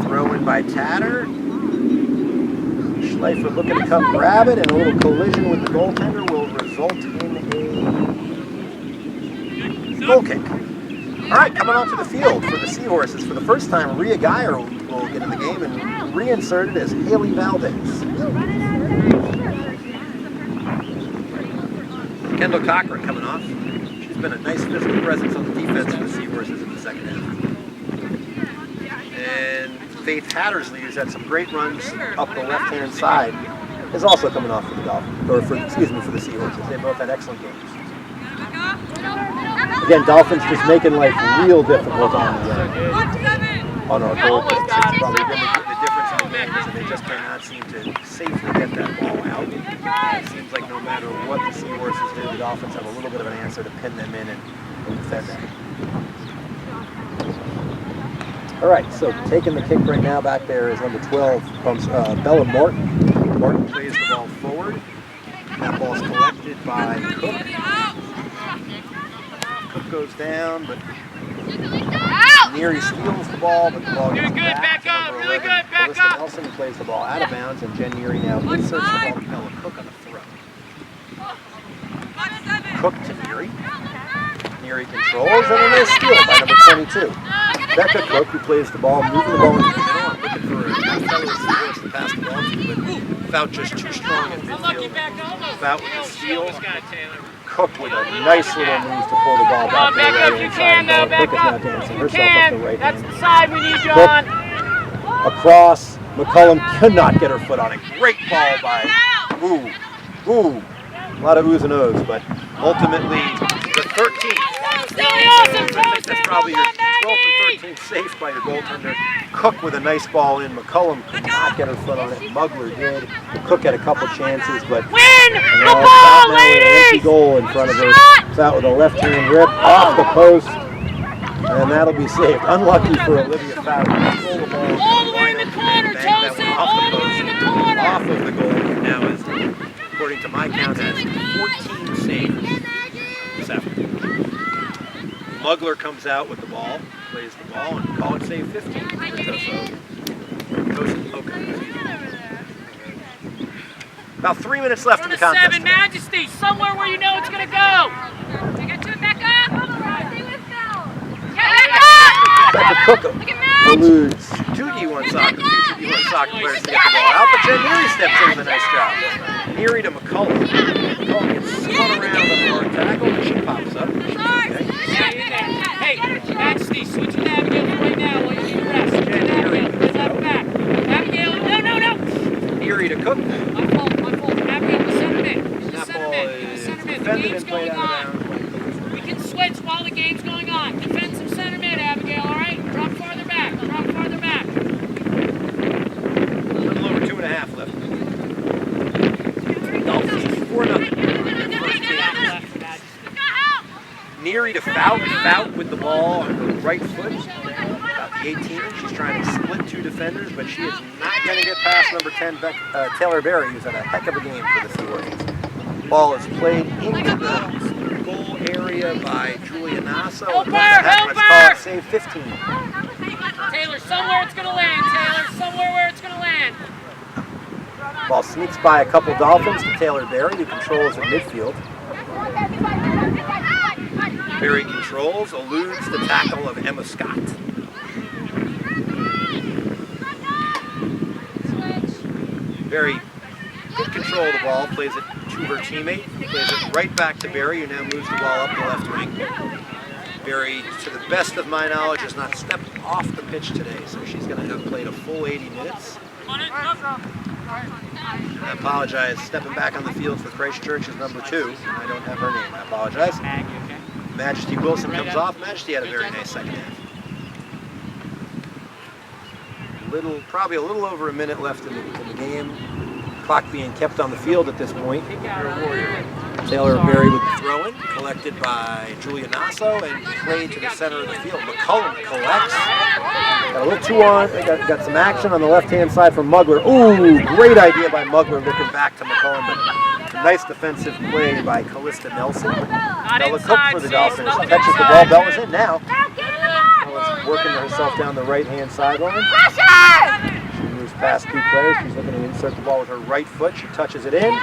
Throw in by Tatter. Schleifer looking to come grab it, and a little collision with the goaltender will result in a goal kick. All right, coming onto the field for the Seahorses. For the first time, Rhea Geyer will get in the game and reinserted as Haley Valdez. Kendall Cochran coming off. She's been a nice physical presence on the defense for the Seahorses in the second half. And Faith Hattersley, who's had some great runs up the left-hand side, is also coming off for the Dolphins, or for the Seahorses. They both had excellent games. Again, Dolphins just making life real difficult on our goal. It's probably been the difference in the game is that they just cannot seem to safely get that ball out. It seems like no matter what the Seahorses do, the Dolphins have a little bit of an answer to pin them in and defend them. All right, so taking the kick right now back there is number 12, Bella Martin. Martin plays the ball forward. That ball is collected by Cook. Cook goes down, but Neary steals the ball, but the ball gets back to number 11, Melissa Nelson, who plays the ball out of bounds, and Jen Neary now inserts the ball to Bella Cook on the throw. Cook to Neary. Neary controls, and a nice steal by number 22. Becca Cook, who plays the ball, moving the ball into the middle. I'm looking for a fellow Seahorse to pass the ball to, but Fout just too strong in midfield. Fout with the steal. Cook with a nice little move to pull the ball back to the right-hand side. Cook is now dancing herself up the right hand. That's the side we need, John. Across. McCullum cannot get her foot on it. Great ball by Ooh. A lot of oohs and ohs, but ultimately the 13th. I think that's probably your 12th and 13th safe by your goaltender. Cook with a nice ball in. McCullum could not get her foot on it. Mugler did. Cook had a couple chances, but Win the ball, an empty goal in front of her. Fout with a left-hand rip off the post, and that'll be saved. Unlucky for Olivia Fout. All the way in the corner, Chelsea. All the way in the corner. Off of the goal. Now is, according to my count, has 14 saves this afternoon. Mugler comes out with the ball, plays the ball, and call it save 15 for About 3 minutes left in the contest. 7, Majesty, somewhere where you know it's going to go. Take it to it, Becca. Becca Cook eludes two D1 soccer players to get the ball out, but Jen Neary steps in with a nice job. Neary to McCullum. McCullum gets spun around on the hard tackle, and she pops up. Hey, Majesty, switch with Abigail right now while you need a rest. Abigail, back. Abigail, no. Neary to Cook. My fault. Abigail, the center mid. That ball is defended and played out of bounds. We can switch while the game's going on. Defensive center mid, Abigail, all right? Drop farther back. A little over 2.5 left. Dolphins 4-0. Neary to Fout with the ball on her right foot. About the 18. She's trying to split two defenders, but she is not going to get past number 10, Taylor Berry, who's had a heck of a game for the Seahorses. Ball is played into the goal area by Julia Nasso. Help her! Call it save 15. Taylor, somewhere it's going to land. Taylor, somewhere where it's going to land. Ball sneaks by a couple Dolphins to Taylor Berry, who controls at midfield. Berry controls, eludes the tackle of Emma Scott. Berry, good control of the ball, plays it to her teammate, plays it right back to Berry, who now moves the ball up the left wing. Berry, to the best of my knowledge, has not stepped off the pitch today, so she's going to have played a full 80 minutes. I apologize, stepping back on the field for Christchurch is number 2. I don't have her name, I apologize. Majesty Wilson comes off. Majesty had a very nice second half. Probably a little over a minute left in the game. Clock being kept on the field at this point. Taylor Berry with the throw-in, collected by Julia Nasso and played to the center of the field. McCullum collects. Got a little 2-on. Got some action on the left-hand side from Mugler. Ooh, great idea by Mugler looking back to McCullum. But nice defensive play by Callista Nelson. Bella Cook for the Dolphins. Catches the ball. Bella's in now. Bella's working herself down the right-hand sideline. She moves past 2 players. She's looking to insert the ball with her right foot. She touches it in.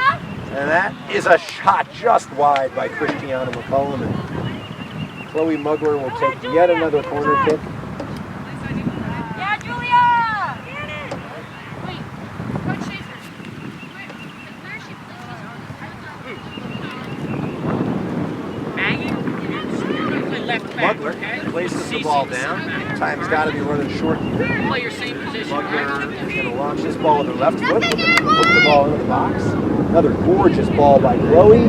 And that is a shot just wide by Christiana McCullum. And Chloe Mugler will take yet another corner kick. Yeah, Julia! Wait, Coach Schaefer. Where is she? Maggie, you're going to play left back, Mugler okay? places the ball down. Time's got to be running short here. Play your same position. Mugler is going to launch this ball with her left foot, looking to hook the ball into the box. Another gorgeous ball by Chloe.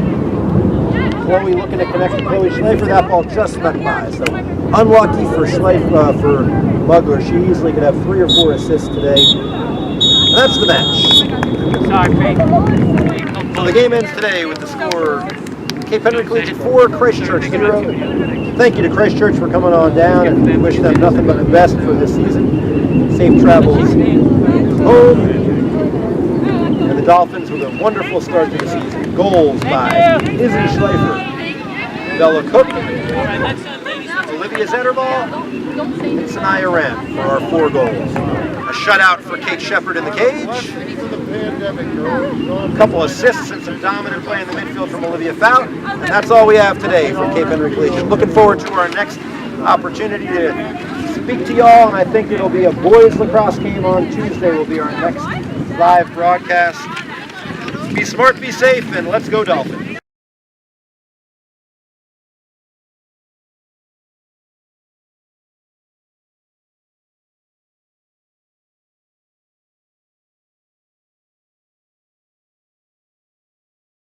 Chloe looking to connect to Chloe Schleifer. That ball just went by. So unlucky for for Mugler. She easily could have 3 or 4 assists today. And that's the match. Sorry, fake. So the game ends today with the score Cape Henry Collegiate 4, Christchurch 0. Thank you to Christchurch for coming on down, and we wish them nothing but the best for this season. Safe travels home. And the Dolphins with a wonderful start to the season. Goals by Izzy Schleifer, Bella Cook, Olivia Zetterball, and Sanaya Ram for our 4 goals. A shutout for Kate Shepard in the cage. A couple assists and some dominant play in the midfield from Olivia Fout. And that's all we have today for Cape Henry Collegiate. Looking forward to our next opportunity to speak to y'all, and I think it'll be a boys lacrosse game on Tuesday will be our next live broadcast. Be smart, be safe, and let's go Dolphins.